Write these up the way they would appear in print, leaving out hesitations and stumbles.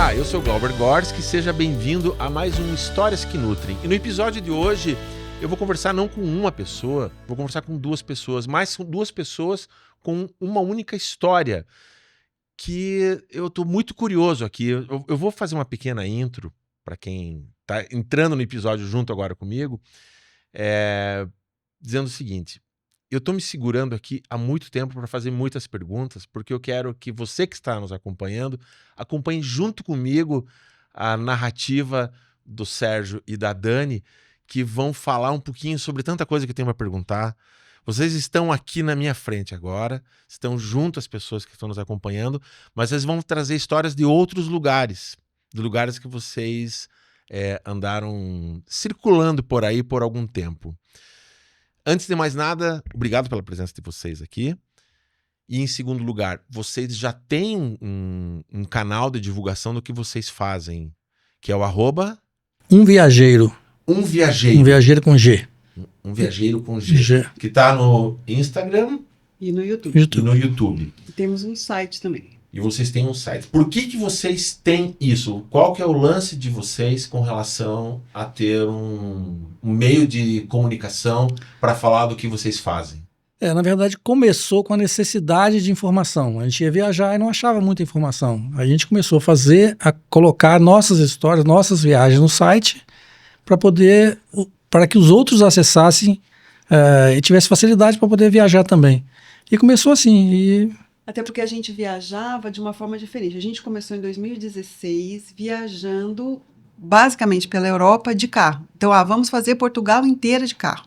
Olá, eu sou o Glauber Gorski, seja bem-vindo a mais um Histórias que Nutrem. E no episódio de hoje eu vou conversar não com uma pessoa, vou conversar com duas pessoas, mas são duas pessoas com uma única história que eu estou muito curioso aqui. Eu vou fazer uma pequena intro para quem está entrando no episódio junto agora comigo, dizendo o seguinte: eu estou me segurando aqui há muito tempo para fazer muitas perguntas, porque eu quero que você que está nos acompanhando acompanhe junto comigo a narrativa do Sérgio e da Dani, que vão falar um pouquinho sobre tanta coisa que eu tenho para perguntar. Vocês estão aqui na minha frente agora, estão junto às pessoas que estão nos acompanhando, mas eles vão trazer histórias de outros lugares, de lugares que vocês andaram circulando por aí por algum tempo. Antes de mais nada, obrigado pela presença de vocês aqui. E em segundo lugar, vocês já têm um canal de divulgação do que vocês fazem, que é o Um Viajeiro. Um Viajeiro. Um Viajeiro com G. Um Viajeiro com G. Que está no Instagram e no YouTube. E no YouTube. E temos um site também. E vocês têm um site. Por que vocês têm isso? Qual que é o lance de vocês com relação a ter um meio de comunicação para falar do que vocês fazem? Na verdade, começou com a necessidade de informação. A gente ia viajar e não achava muita informação. A gente começou a colocar nossas histórias, nossas viagens no site para que os outros acessassem e tivesse facilidade para poder viajar também. E começou assim. Até porque a gente viajava de uma forma diferente. A gente começou em 2016 viajando basicamente pela Europa de carro. Então, vamos fazer Portugal inteira de carro.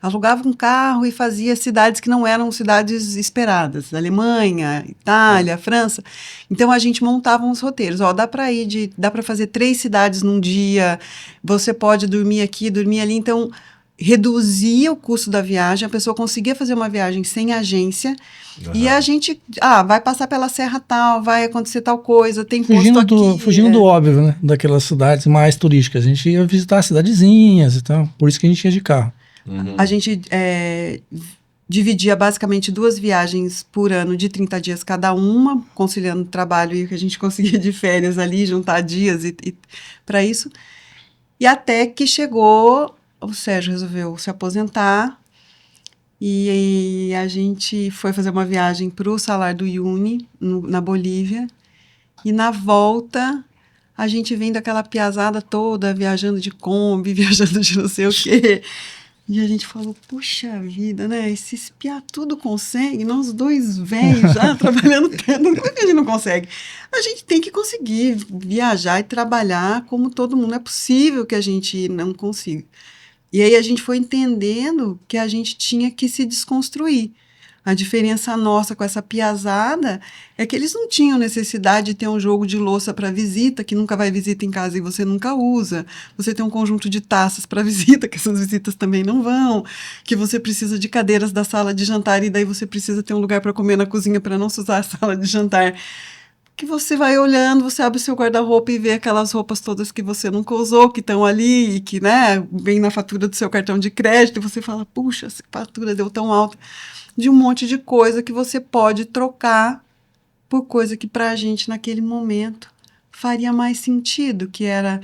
Alugava um carro e fazia cidades que não eram cidades esperadas. Alemanha, Itália, França. Então, a gente montava uns roteiros. Dá para fazer 3 cidades num dia. Você pode dormir aqui, dormir ali. Então, reduzia o custo da viagem. A pessoa conseguia fazer uma viagem sem agência. Uhum. E a gente, vai passar pela serra tal, vai acontecer tal coisa, tem posto aqui. Fugindo do óbvio, né? Daquelas cidades mais turísticas. A gente ia visitar cidadezinhas e tal. Por isso que a gente ia de carro. Uhum. A gente dividia basicamente 2 viagens por ano de 30 dias cada uma, conciliando o trabalho e o que a gente conseguia de férias ali, juntar dias e para isso. E até que chegou, o Sérgio resolveu se aposentar e a gente foi fazer uma viagem para o Salar do Uyuni, na Bolívia, e na volta a gente vendo aquela piazada toda, viajando de Kombi, viajando de não sei o quê. E a gente falou, puxa vida, né? Se espiar tudo consegue, nós 2 velhos já trabalhando tanto, como é que a gente não consegue? A gente tem que conseguir viajar e trabalhar como todo mundo. Não é possível que a gente não consiga. E aí a gente foi entendendo que a gente tinha que se desconstruir. A diferença nossa com essa piazada é que eles não tinham necessidade de ter um jogo de louça para visita, que nunca vai visita em casa e você nunca usa. Você tem um conjunto de taças para visita, que essas visitas também não vão. Que você precisa de cadeiras da sala de jantar e daí você precisa ter um lugar para comer na cozinha para não se usar a sala de jantar. Que você vai olhando, você abre o seu guarda-roupa e vê aquelas roupas todas que você nunca usou, que estão ali e que, né, vem na fatura do seu cartão de crédito e você fala, puxa, essa fatura deu tão alta. De um monte de coisa que você pode trocar por coisa que pra gente naquele momento faria mais sentido, que era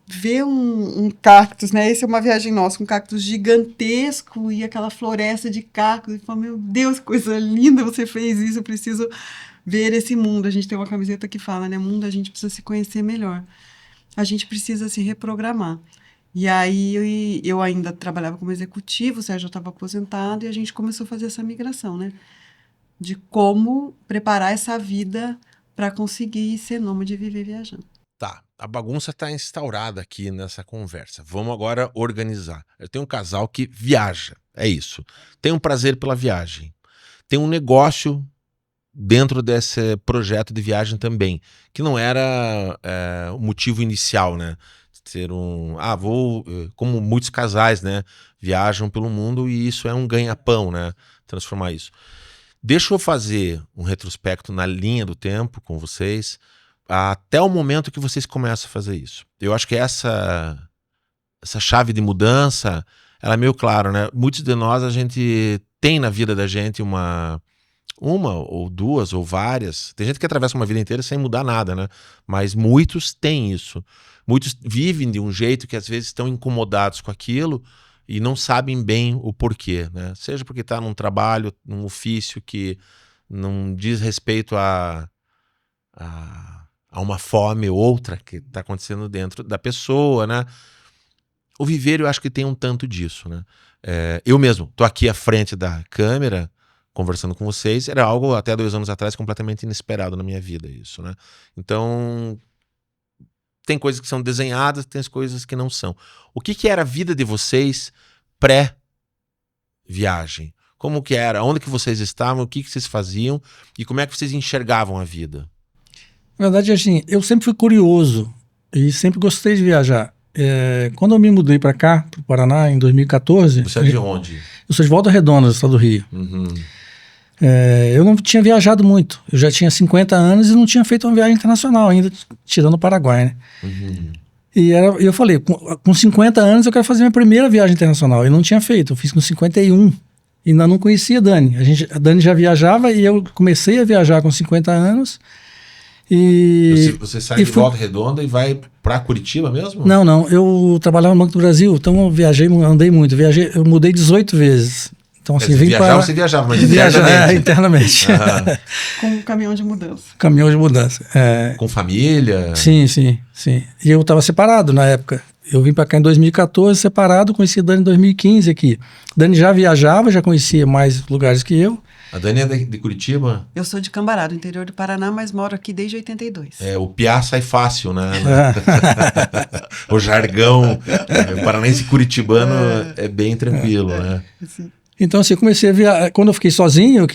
ver um cactus, né? Essa é uma viagem nossa, um cactus gigantesco e aquela floresta de cactos, e falar, meu Deus, coisa linda, você fez isso, eu preciso ver esse mundo. A gente tem uma camiseta que fala, né? Mundo, a gente precisa se conhecer melhor. A gente precisa se reprogramar. E aí eu ainda trabalhava como executivo, o Sérgio estava aposentado e a gente começou a fazer essa migração, né? De como preparar essa vida para conseguir ser nômade e viver viajando. Tá, a bagunça está instaurada aqui nessa conversa. Vamos agora organizar. Eu tenho um casal que viaja, é isso. Tem um prazer pela viagem. Tem um negócio dentro desse projeto de viagem também, que não era o motivo inicial, né? Ser como muitos casais, né, viajam pelo mundo e isso é um ganha-pão, né, transformar isso. Deixa eu fazer um retrospecto na linha do tempo com vocês, até o momento que vocês começam a fazer isso. Eu acho que essa chave de mudança, ela é meio clara, né? Muitos de nós, a gente tem na vida da gente uma ou duas ou várias. Tem gente que atravessa uma vida inteira sem mudar nada, né? Mas muitos têm isso. Muitos vivem de um jeito que às vezes estão incomodados com aquilo e não sabem bem o porquê, né? Seja porque está num trabalho, num ofício que não diz respeito a uma fome ou outra que está acontecendo dentro da pessoa, né? O viver, eu acho que tem um tanto disso, né? Eu mesmo tô aqui à frente da câmera conversando com vocês, era algo até 2 anos atrás completamente inesperado na minha vida, isso, né? Então, tem coisas que são desenhadas, tem as coisas que não são. O que era a vida de vocês pré-viagem? Como que era? Onde que vocês estavam? O que vocês faziam? E como é que vocês enxergavam a vida? Na verdade, assim, eu sempre fui curioso e sempre gostei de viajar. Quando eu me mudei para cá, para o Paraná, em 2014... Você é de onde? Eu sou de Volta Redonda, no estado do Rio. Uhum. Eu não tinha viajado muito. Eu já tinha 50 anos e não tinha feito uma viagem internacional ainda, tirando o Paraguai, né? Uhum. E eu falei, com 50 anos eu quero fazer minha primeira viagem internacional. Eu não tinha feito, eu fiz com 51. Ainda não conhecia a Dani. A Dani já viajava e eu comecei a viajar com 50 anos. Você sai de Volta Redonda e vai para Curitiba mesmo? Não. Eu trabalhava no Banco do Brasil, então eu viajei, andei muito. Eu mudei 18 vezes. Então, assim, você viajava, mas internamente. Com um caminhão de mudança. Caminhão de mudança. Com família? Sim. E eu estava separado na época. Eu vim para cá em 2014, separado, conheci a Dani em 2015 aqui. Dani já viajava, já conhecia mais lugares que eu. A Dani é de Curitiba? Eu sou de Cambará, do interior do Paraná, mas moro aqui desde 82. O piá sai fácil, né? O jargão o paranaense curitibano é bem tranquilo, né? Assim. Então, assim, eu comecei a viajar. Quando eu fiquei sozinho,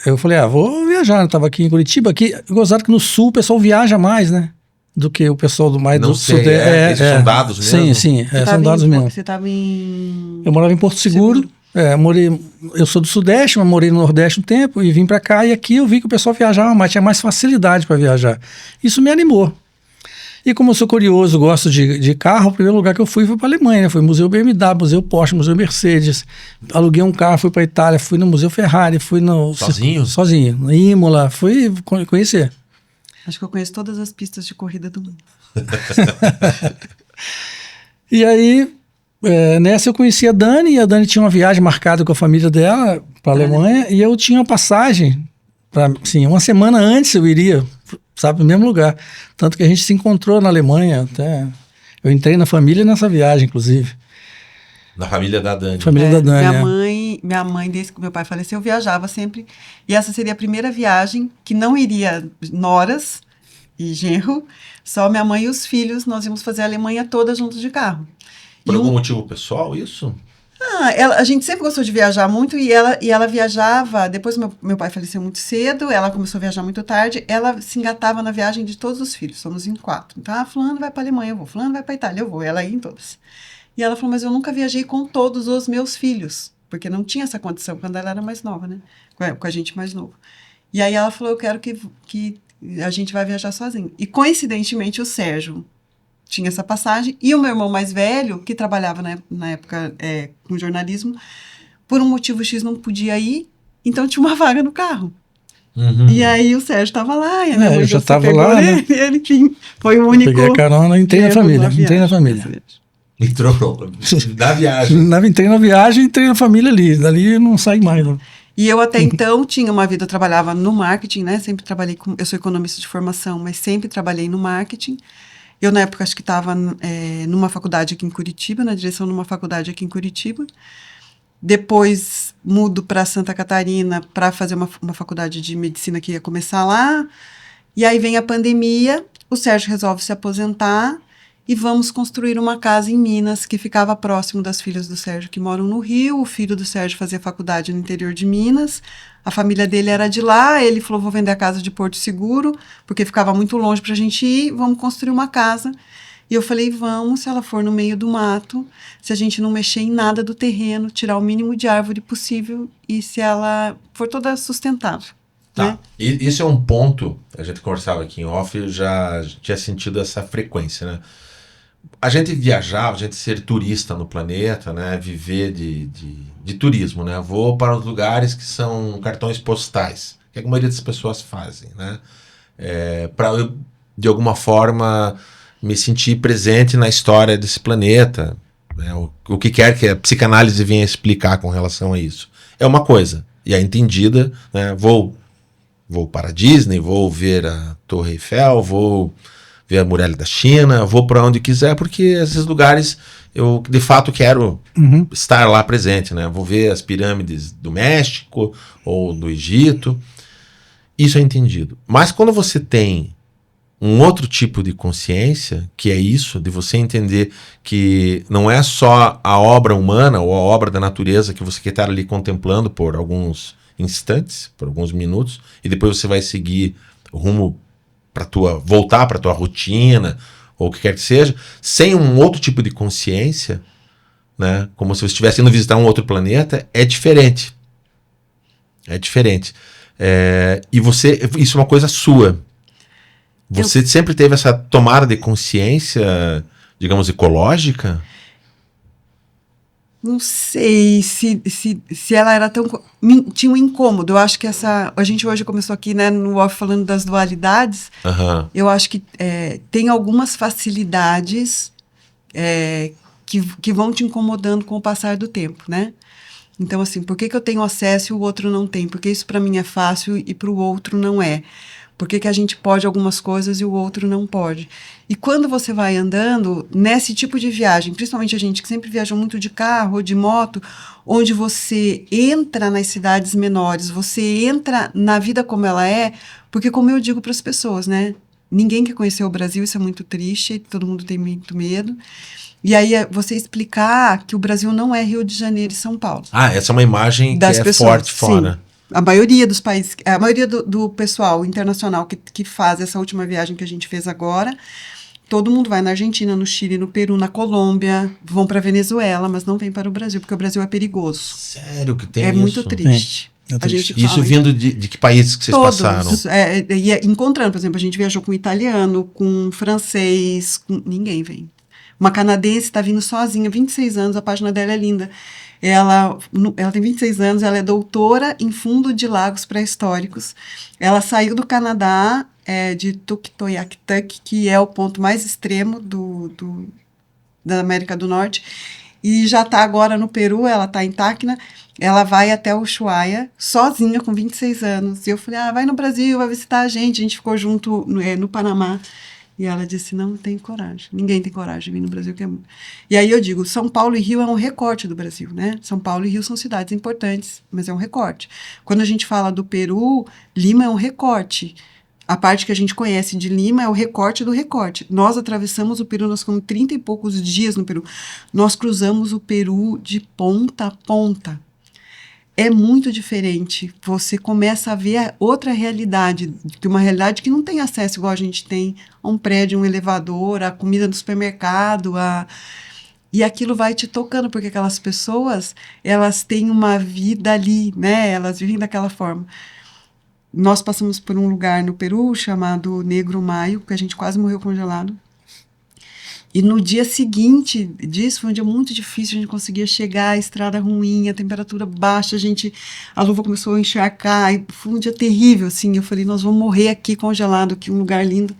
eu falei, vou viajar. Eu estava aqui em Curitiba. Gozado que no sul o pessoal viaja mais, né? Do que o pessoal do sudeste. Esses são dados mesmo? Sim, são dados mesmo. Você estava em... Eu morava em Porto Seguro. Eu sou do Sudeste, mas morei no Nordeste um tempo e vim para cá. E aqui eu vi que o pessoal viajava mais, tinha mais facilidade para viajar. Isso me animou. E como eu sou curioso, gosto de carro, o primeiro lugar que eu fui foi para a Alemanha, né? Foi Museu BMW, Museu Porsche, Museu Mercedes. Aluguei um carro, fui para a Itália, fui no Museu Ferrari, fui no... Sozinho? Sozinho. No Imola, fui conhecer. Acho que eu conheço todas as pistas de corrida do mundo. E aí, nessa eu conheci a Dani, e a Dani tinha uma viagem marcada com a família dela para a Alemanha, e eu tinha uma passagem, assim, uma semana antes eu iria, sabe, no mesmo lugar. Tanto que a gente se encontrou na Alemanha, até eu entrei na família nessa viagem, inclusive. Na família da Dani. Família da Dani, minha mãe, desde que meu pai faleceu, viajava sempre. E essa seria a primeira viagem que não iria noras e genro, só minha mãe e os filhos. Nós íamos fazer a Alemanha toda juntos de carro. Por algum motivo pessoal, isso? A gente sempre gostou de viajar muito e ela viajava. Depois meu pai faleceu muito cedo, ela começou a viajar muito tarde. Ela se engatava na viagem de todos os filhos, somos em 4. Então, fulano vai para a Alemanha, eu vou, fulano vai para a Itália, eu vou. Ela ia em todas. E ela falou, mas eu nunca viajei com todos os meus filhos, porque não tinha essa condição quando ela era mais nova, né? Com a gente mais novo. E aí ela falou, eu quero que a gente vai viajar sozinho. E coincidentemente o Sérgio tinha essa passagem, e o meu irmão mais velho, que trabalhava na época com jornalismo, por um motivo X não podia ir, então tinha uma vaga no carro. Uhum. E aí o Sérgio estava lá, e a minha mãe eu já estava lá, né? Ele, enfim, foi o único... Peguei a carona, entrei na família. Entrou na viagem. Entrei na viagem, entrei na família ali. Dali não saí mais. Não. E eu até então tinha uma vida, eu trabalhava no marketing, né? Sempre trabalhei eu sou economista de formação, mas sempre trabalhei no marketing. Eu, na época, acho que estava numa faculdade aqui em Curitiba, na direção de uma faculdade aqui em Curitiba. Depois mudo para Santa Catarina para fazer uma faculdade de medicina que ia começar lá. E aí vem a pandemia, o Sérgio resolve se aposentar e vamos construir uma casa em Minas, que ficava próximo das filhas do Sérgio, que moram no Rio. O filho do Sérgio fazia faculdade no interior de Minas. A família dele era de lá. Ele falou, vou vender a casa de Porto Seguro, porque ficava muito longe para a gente ir. Vamos construir uma casa. E eu falei, vamos, se ela for no meio do mato, se a gente não mexer em nada do terreno, tirar o mínimo de árvore possível e se ela for toda sustentável. Tá. Né? E isso é um ponto, a gente conversava aqui em off, eu já tinha sentido essa frequência, né? a gente viajar, a gente ser turista no planeta, né? Viver de turismo, né? Vou para os lugares que são cartões postais, que a maioria das pessoas fazem, né? Para eu, de alguma forma, me sentir presente na história desse planeta, né? O que quer que a psicanálise venha explicar com relação a isso. É uma coisa, e é entendida, né? Vou para a Disney, vou ver a Torre Eiffel, vou ver a Muralha da China, vou para onde quiser, porque esses lugares eu de fato quero estar lá presente, né? Vou ver as pirâmides do México ou do Egito. Isso é entendido. Mas quando você tem um outro tipo de consciência, que é isso, de você entender que não é só a obra humana ou a obra da natureza que você quer estar ali contemplando por alguns instantes, por alguns minutos, e depois você vai seguir rumo voltar para tua rotina, ou o que quer que seja, sem um outro tipo de consciência, né? Como se você estivesse indo visitar um outro planeta, é diferente. É diferente. E isso é uma coisa sua. Você sempre teve essa tomada de consciência, digamos, ecológica? Não sei se ela era tão... Tinha um incômodo. Eu acho que a gente hoje começou aqui, né, no off falando das dualidades. Eu acho que tem algumas facilidades que vão te incomodando com o passar do tempo, né? Então, assim, por que eu tenho acesso e o outro não tem? Porque isso para mim é fácil e para o outro não é. Por que a gente pode algumas coisas e o outro não pode? E quando você vai andando nesse tipo de viagem, principalmente a gente que sempre viajou muito de carro ou de moto, onde você entra nas cidades menores, você entra na vida como ela é, porque como eu digo para as pessoas, né? Ninguém quer conhecer o Brasil, isso é muito triste, todo mundo tem muito medo. E aí você explicar que o Brasil não é Rio de Janeiro e São Paulo. Essa é uma imagem das que pessoas, forte fora. Sim. A maioria dos países, a maioria do pessoal internacional que faz essa última viagem que a gente fez agora, todo mundo vai na Argentina, no Chile, no Peru, na Colômbia, vão para Venezuela, mas não vem para o Brasil, porque o Brasil é perigoso. Sério que tem isso? É muito triste. A gente isso vindo de que países que vocês passaram? Encontrando, por exemplo, a gente viajou com italiano, com francês, ninguém vem. Uma canadense está vindo sozinha, 26 anos, a página dela é linda. Ela tem 26 anos, ela é doutora em fundo de lagos pré-históricos. Ela saiu do Canadá, de Tuktoyaktuk, que é o ponto mais extremo da América do Norte, e já está agora no Peru, ela está em Tacna. Ela vai até o Ushuaia, sozinha, com 26 anos. E eu falei, vai no Brasil, vai visitar a gente ficou junto no Panamá. E ela disse, não tem coragem. Ninguém tem coragem de vir no Brasil. E aí eu digo, São Paulo e Rio é um recorte do Brasil, né? São Paulo e Rio são cidades importantes, mas é um recorte. Quando a gente fala do Peru, Lima é um recorte. A parte que a gente conhece de Lima é o recorte do recorte. Nós atravessamos o Peru, nós ficamos 30 e poucos dias no Peru. Nós cruzamos o Peru de ponta a ponta. É muito diferente. Você começa a ver outra realidade, uma realidade que não tem acesso igual a gente tem a um prédio, um elevador, a comida do supermercado, e aquilo vai te tocando, porque aquelas pessoas, elas têm uma vida ali, né? Elas vivem daquela forma. Nós passamos por um lugar no Peru chamado Negro Maio, que a gente quase morreu congelado. E no dia seguinte disso, foi um dia muito difícil, a gente conseguia chegar, a estrada ruim, a temperatura baixa, a luva começou a encharcar, e foi um dia terrível, assim, eu falei, nós vamos morrer aqui congelado, aqui um lugar lindo.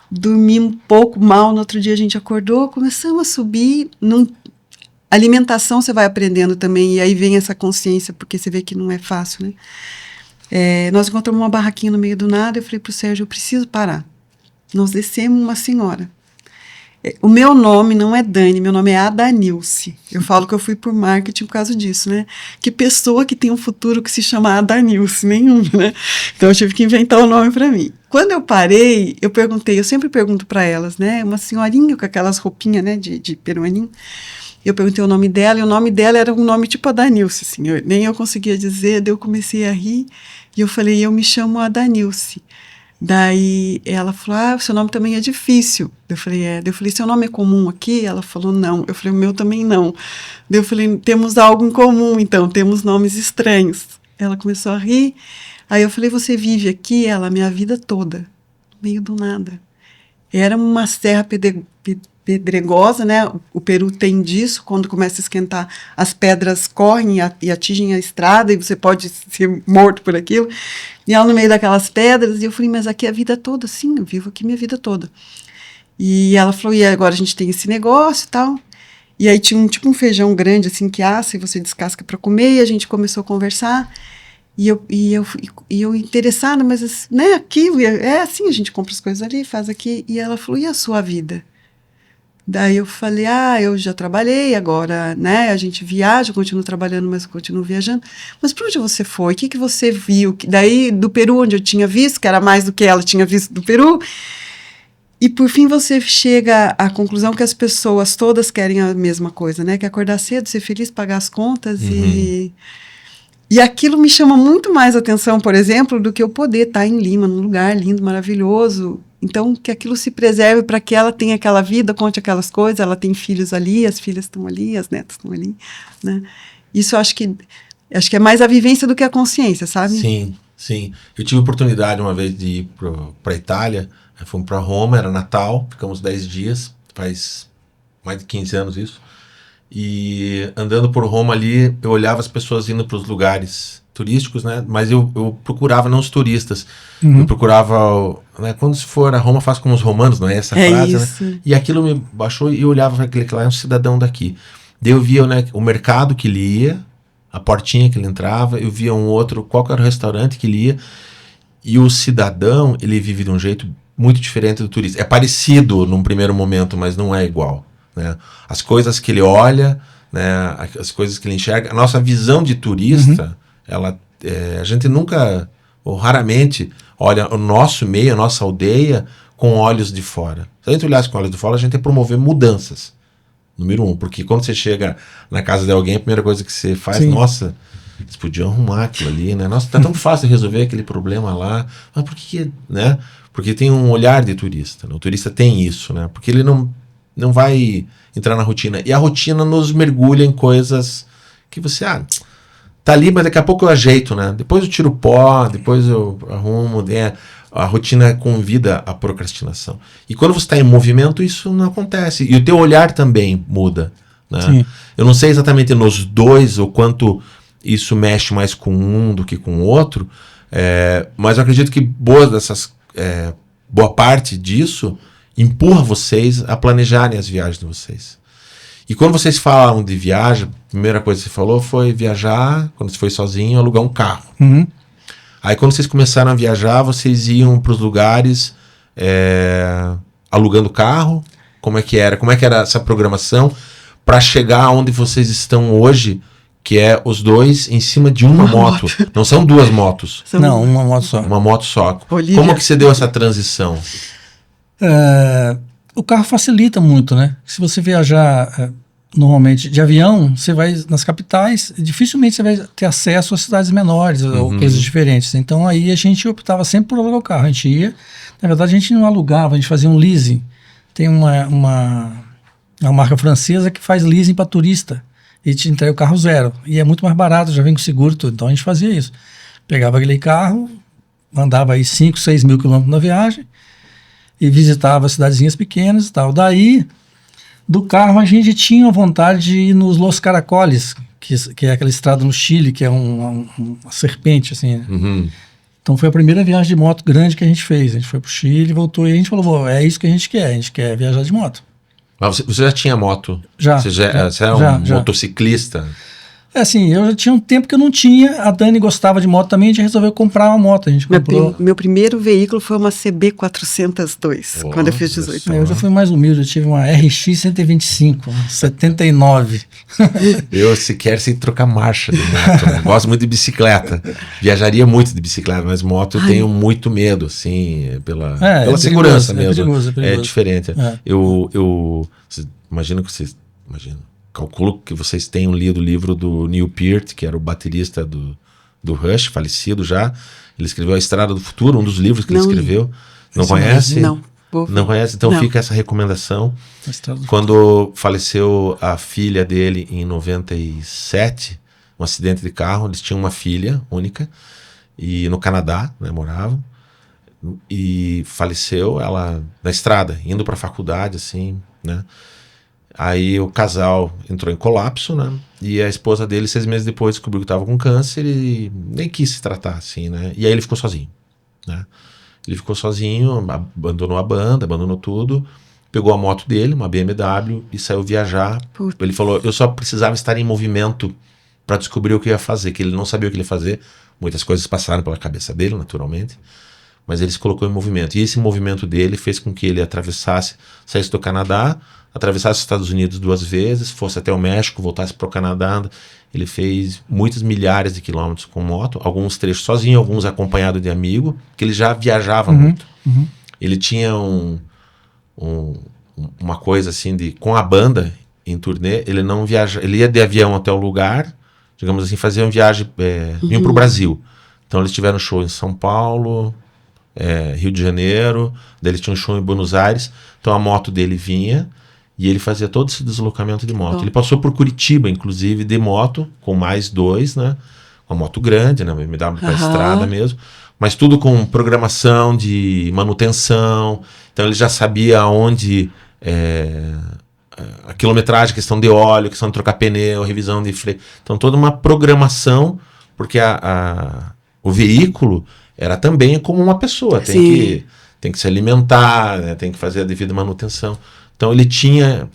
Dormi um pouco mal, no outro dia a gente acordou, começamos a subir, alimentação você vai aprendendo também, e aí vem essa consciência, porque você vê que não é fácil, né? Nós encontramos uma barraquinha no meio do nada, eu falei pro Sérgio, eu preciso parar. Nós descemos uma senhora. O meu nome não é Dani, meu nome é Adanilce. Eu falo que eu fui por marketing por causa disso, né? Que pessoa que tem um futuro que se chama Adanilce? Nenhuma, né? Então eu tive que inventar o nome para mim. Quando eu parei, eu sempre pergunto para elas, né? Uma senhorinha com aquelas roupinhas, né, de peruaninho. Eu perguntei o nome dela, e o nome dela era um nome tipo Adanilce, assim. Nem eu conseguia dizer, daí eu comecei a rir, e eu falei, eu me chamo Adanilce. Daí ela falou, seu nome também é difícil. Eu falei, Eu falei, seu nome é comum aqui? Ela falou, não. Eu falei, o meu também não. Daí eu falei, temos algo em comum, então, temos nomes estranhos. Ela começou a rir. Aí eu falei, você vive aqui? Ela, minha vida toda, no meio do nada. Era uma serra pedregosa, né? O Peru tem disso, quando começa a esquentar, as pedras correm e atingem a estrada e você pode ser morto por aquilo. E ela no meio daquelas pedras, e eu falei, mas aqui é a vida toda, sim, eu vivo aqui minha vida toda. E ela falou, e agora a gente tem esse negócio e tal. E aí tinha um feijão grande, assim, que assa e você descasca para comer, e a gente começou a conversar. E eu interessada, mas, né, aqui, é assim, a gente compra as coisas ali, faz aqui. E ela falou, e a sua vida? Daí eu falei, eu já trabalhei, agora, né, a gente viaja, eu continuo trabalhando, mas eu continuo viajando. Mas para onde você foi? O que você viu? Daí, do Peru, onde eu tinha visto, que era mais do que ela tinha visto do Peru. E, por fim, você chega à conclusão que as pessoas todas querem a mesma coisa, né? Que é acordar cedo, ser feliz, pagar as contas. E aquilo me chama muito mais atenção, por exemplo, do que eu poder estar em Lima, num lugar lindo, maravilhoso. Então, que aquilo se preserve para que ela tenha aquela vida, conte aquelas coisas. Ela tem filhos ali, as filhas estão ali, as netas estão ali, né? Isso eu acho que é mais a vivência do que a consciência, sabe? Sim, sim. Eu tive a oportunidade uma vez de ir para a Itália. Fomos para Roma, era Natal, ficamos 10 dias, faz mais de 15 anos isso. E andando por Roma ali, eu olhava as pessoas indo para os lugares turísticos, né? Mas eu procurava não os turistas. Eu procurava, né? Quando se for a Roma, faz como os romanos, não é essa frase, isso. né? E aquilo me baixou e eu olhava para aquele que lá é um cidadão daqui. Daí eu via, né, o mercado que ele ia, a portinha que ele entrava, eu via um outro, qual que era o restaurante que ele ia. E o cidadão, ele vive de um jeito muito diferente do turista. É parecido num primeiro momento, mas não é igual, né? As coisas que ele olha, né? As coisas que ele enxerga. A nossa visão de turista, a gente nunca, ou raramente, olha o nosso meio, a nossa aldeia, com olhos de fora. Se a gente olhasse com olhos de fora, a gente ia promover mudanças. Número 1, porque quando você chega na casa de alguém, a primeira coisa que você faz, nossa, eles podiam arrumar aquilo ali, né? Nossa, tá tão fácil resolver aquele problema lá. Mas por que, né? Porque tem um olhar de turista, né? O turista tem isso, né? Porque ele não vai entrar na rotina. E a rotina nos mergulha em coisas que você, tá ali, mas daqui a pouco eu ajeito, né? Depois eu tiro o pó, depois eu arrumo, né? A rotina convida à procrastinação. E quando você está em movimento, isso não acontece. E o teu olhar também muda, né? Sim. Eu não sei exatamente nos dois o quanto isso mexe mais com um do que com o outro, mas eu acredito que boa parte disso empurra vocês a planejarem as viagens de vocês. E quando vocês falam de viagem, a primeira coisa que você falou foi viajar, quando você foi sozinho, alugar um carro. Aí quando vocês começaram a viajar, vocês iam para os lugares alugando carro? Como é que era? Como é que era essa programação para chegar onde vocês estão hoje, que é os dois em cima de uma moto? Não são duas motos. Não, uma moto só. Uma moto só. Olívia. Como que você deu essa transição? O carro facilita muito, né? Se você viajar normalmente de avião, você vai nas capitais, dificilmente você vai ter acesso a cidades menores ou coisas diferentes. Então aí a gente optava sempre por alugar o carro. A gente ia, na verdade a gente não alugava, a gente fazia um leasing. Tem uma marca francesa que faz leasing para turista e te entrega o carro zero. E é muito mais barato, já vem com seguro e tudo. Então a gente fazia isso. Pegava aquele carro, andava aí 5, 6 mil quilômetros na viagem e visitava cidadezinhas pequenas e tal. Daí, do carro, a gente tinha vontade de ir nos Los Caracoles, que é aquela estrada no Chile, que é uma serpente, assim, né? Então foi a primeira viagem de moto grande que a gente fez. A gente foi pro Chile, voltou e a gente falou, é isso que a gente quer viajar de moto. Mas você já tinha moto? Já. Você era motociclista? Assim, eu já tinha um tempo que eu não tinha, a Dani gostava de moto também, a gente resolveu comprar uma moto. A gente comprou... Meu primeiro veículo foi uma CB 402, quando eu fiz 18 anos. Eu já fui mais humilde, eu tive uma RX 125, 79. Eu sequer sei trocar marcha de moto, né? Gosto muito de bicicleta. Viajaria muito de bicicleta, mas moto eu tenho muito medo, assim, pela segurança mesmo. É perigoso. É diferente. Imagino que vocês... Calculo que vocês tenham lido o livro do Neil Peart, que era o baterista do Rush, falecido já. Ele escreveu A Estrada do Futuro, um dos livros que ele escreveu. Não conhece? Não. Não conhece? Então fica essa recomendação. Quando faleceu a filha dele em 97, um acidente de carro, eles tinham uma filha única, e no Canadá, né, moravam, e faleceu ela na estrada, indo para a faculdade, assim, né? Aí o casal entrou em colapso, né? E a esposa dele, 6 meses depois, descobriu que estava com câncer e nem quis se tratar, assim, né? E aí ele ficou sozinho, né? Ele ficou sozinho, abandonou a banda, abandonou tudo, pegou a moto dele, uma BMW, e saiu viajar. Puta. Ele falou, eu só precisava estar em movimento para descobrir o que ia fazer, que ele não sabia o que ele ia fazer. Muitas coisas passaram pela cabeça dele, naturalmente, mas ele se colocou em movimento. E esse movimento dele fez com que ele atravessasse, saísse do Canadá, atravessasse os Estados Unidos 2 vezes, fosse até o México, voltasse para o Canadá. Ele fez muitos milhares de quilômetros com moto, alguns trechos sozinho, alguns acompanhado de amigo, que ele já viajava muito. Ele tinha uma coisa assim de, com a banda em turnê, ele não viaja, ele ia de avião até o lugar, digamos assim, fazia uma viagem, vinham para o Brasil. Então eles tiveram show em São Paulo, Rio de Janeiro, daí eles tinham um show em Buenos Aires, então a moto dele vinha e ele fazia todo esse deslocamento de moto. Ele passou por Curitiba, inclusive, de moto, com mais 2, né? Uma moto grande, né? Me dava para estrada mesmo, mas tudo com programação de manutenção. Então ele já sabia aonde a quilometragem, questão de óleo, questão de trocar pneu, revisão de freio. Então toda uma programação, porque o veículo era também como uma pessoa, tem que se alimentar, né? Tem que fazer a devida manutenção. Então ele tinha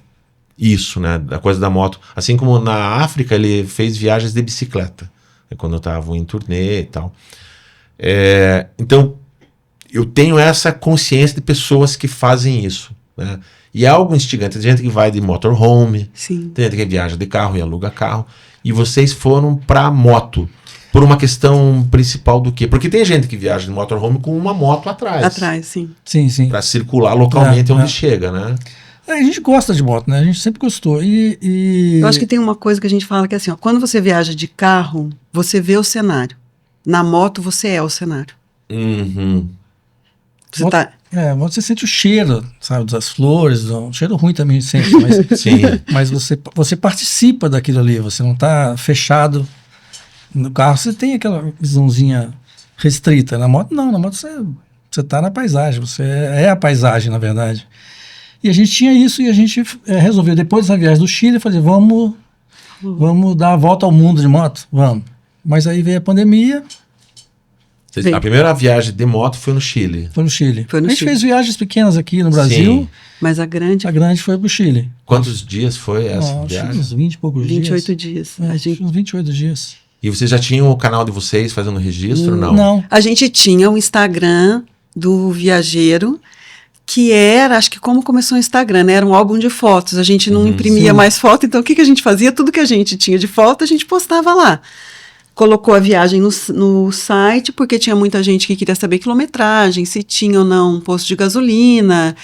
isso, né, a coisa da moto. Assim como na África ele fez viagens de bicicleta, né, quando eu estava em turnê e tal. Então eu tenho essa consciência de pessoas que fazem isso, né? E é algo instigante. Tem gente que vai de motorhome, tem gente que viaja de carro e aluga carro. E vocês foram para moto por uma questão principal do quê? Porque tem gente que viaja de motorhome com uma moto atrás. Atrás, sim. Sim. Para circular localmente onde chega, né? A gente gosta de moto, né? A gente sempre gostou. Eu acho que tem uma coisa que a gente fala que é assim, ó, quando você viaja de carro, você vê o cenário. Na moto, você é o cenário. Você moto, tá... você sente o cheiro, sabe, das flores, o cheiro ruim também sente, mas, Sim. Mas você participa daquilo ali, você não está fechado. No carro você tem aquela visãozinha restrita. Na moto, não. Na moto você está na paisagem, você é a paisagem, na verdade. E a gente tinha isso e a gente resolveu, depois da viagem do Chile, fazer, vamos dar a volta ao mundo de moto? Vamos. Mas aí veio a pandemia. A primeira viagem de moto foi no Chile. Foi no Chile. A gente fez viagens pequenas aqui no Brasil. Sim. Mas a grande foi pro Chile. Quantos dias foi essa viagem? Uns 20 e poucos 28 dias. Uns 28 dias. E vocês já tinham o canal de vocês fazendo registro, não? Não. A gente tinha o Instagram do Viajeiro, que era, acho que como começou o Instagram, né? Era um álbum de fotos. A gente não imprimia mais foto, então o que a gente fazia? Tudo que a gente tinha de foto, a gente postava lá. Colocou a viagem no site, porque tinha muita gente que queria saber quilometragem, se tinha ou não um posto de gasolina.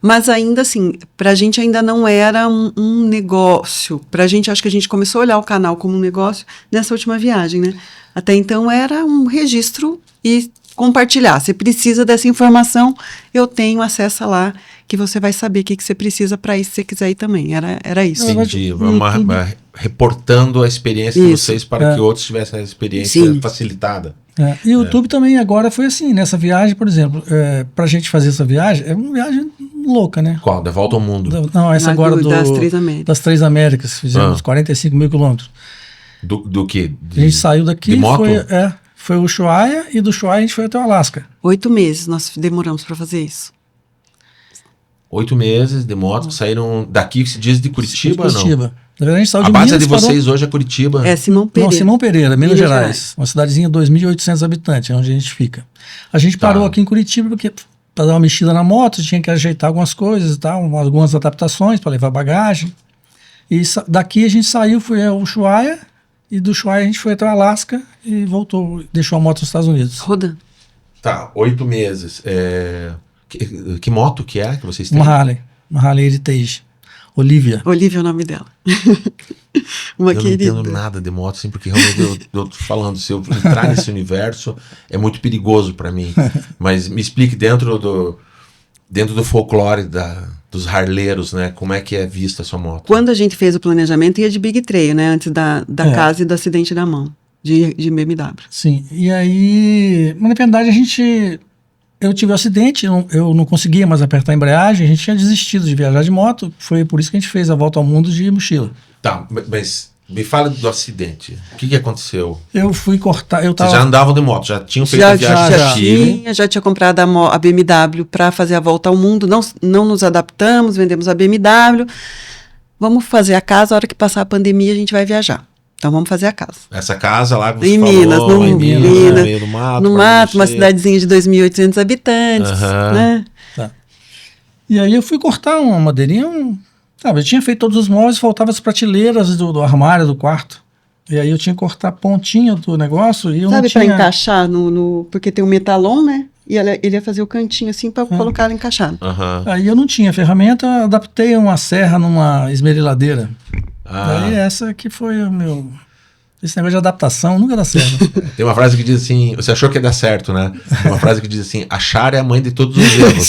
Mas ainda assim, pra gente ainda não era um negócio. Pra gente, acho que a gente começou a olhar o canal como um negócio nessa última viagem, né? Até então era um registro e compartilhar. Você precisa dessa informação, eu tenho, acessa lá, que você vai saber o que você precisa para ir se você quiser ir também. Era isso. Entendi. Reportando a experiência de vocês para que outros tivessem a experiência facilitada. E o YouTube também agora foi assim, nessa viagem, por exemplo, pra gente fazer essa viagem, é uma viagem louca, né? Qual? Da volta ao mundo? Não, essa agora das Três Américas, fizemos 45 mil quilômetros. Do quê? A gente saiu daqui, de moto? Foi o Ushuaia, e do Ushuaia a gente foi até o Alasca. 8 meses nós demoramos para fazer isso. 8 meses de moto, saíram daqui, se diz de Curitiba, não? Na verdade, a gente saiu de Minas. A base Minas, de vocês hoje é Curitiba? É Simão Pereira. Não, Simão Pereira, Minas Gerais. Uma cidadezinha de 2.800 habitantes, é onde a gente fica. A gente parou aqui em Curitiba porque para dar uma mexida na moto, tinha que ajeitar algumas coisas e tal, algumas adaptações para levar bagagem. E daqui a gente saiu, foi ao Ushuaia, e do Ushuaia a gente foi até o Alasca e voltou, deixou a moto nos Estados Unidos. Rodando. Tá, 8 meses. Que moto que é que vocês têm? Uma Harley Heritage. Olivia é o nome dela. Uma querida. Eu não entendo nada de moto, assim, porque realmente eu tô falando, se eu entrar nesse universo, é muito perigoso para mim. Mas me explique dentro do folclore dos harleiros, né? Como é que é vista a sua moto? Quando a gente fez o planejamento, ia de Big Trail, né? Antes da casa e do acidente da mão, de BMW. Sim, e aí, na verdade, a gente eu tive um acidente, eu não conseguia mais apertar a embreagem, a gente tinha desistido de viajar de moto, foi por isso que a gente fez a volta ao mundo de mochila. Tá, mas me fala do acidente. O que aconteceu? Eu fui cortar, Vocês já andavam de moto, já tinham feito a viagem já tinha comprado a BMW para fazer a volta ao mundo, não nos adaptamos, vendemos a BMW, vamos fazer a casa, a hora que passar a pandemia a gente vai viajar. Então vamos fazer a casa. Essa casa lá que você em falou, Minas, em Minas, no meio do mato. No mato, uma cidadezinha de 2.800 habitantes, né? Tá. E aí eu fui cortar uma madeirinha, eu tinha feito todos os móveis, faltavam as prateleiras do armário do quarto. E aí eu tinha que cortar a pontinha do negócio e eu Sabe, não tinha... para encaixar porque tem o metalon, né? E ele ia fazer o cantinho assim para colocar ela encaixada. Aí eu não tinha ferramenta, eu adaptei uma serra numa esmeriladeira. Daí essa que foi o meu... Esse negócio de adaptação nunca dá certo. Tem uma frase que diz assim, você achou que ia dar certo, né? Uma frase que diz assim, achar é a mãe de todos os erros.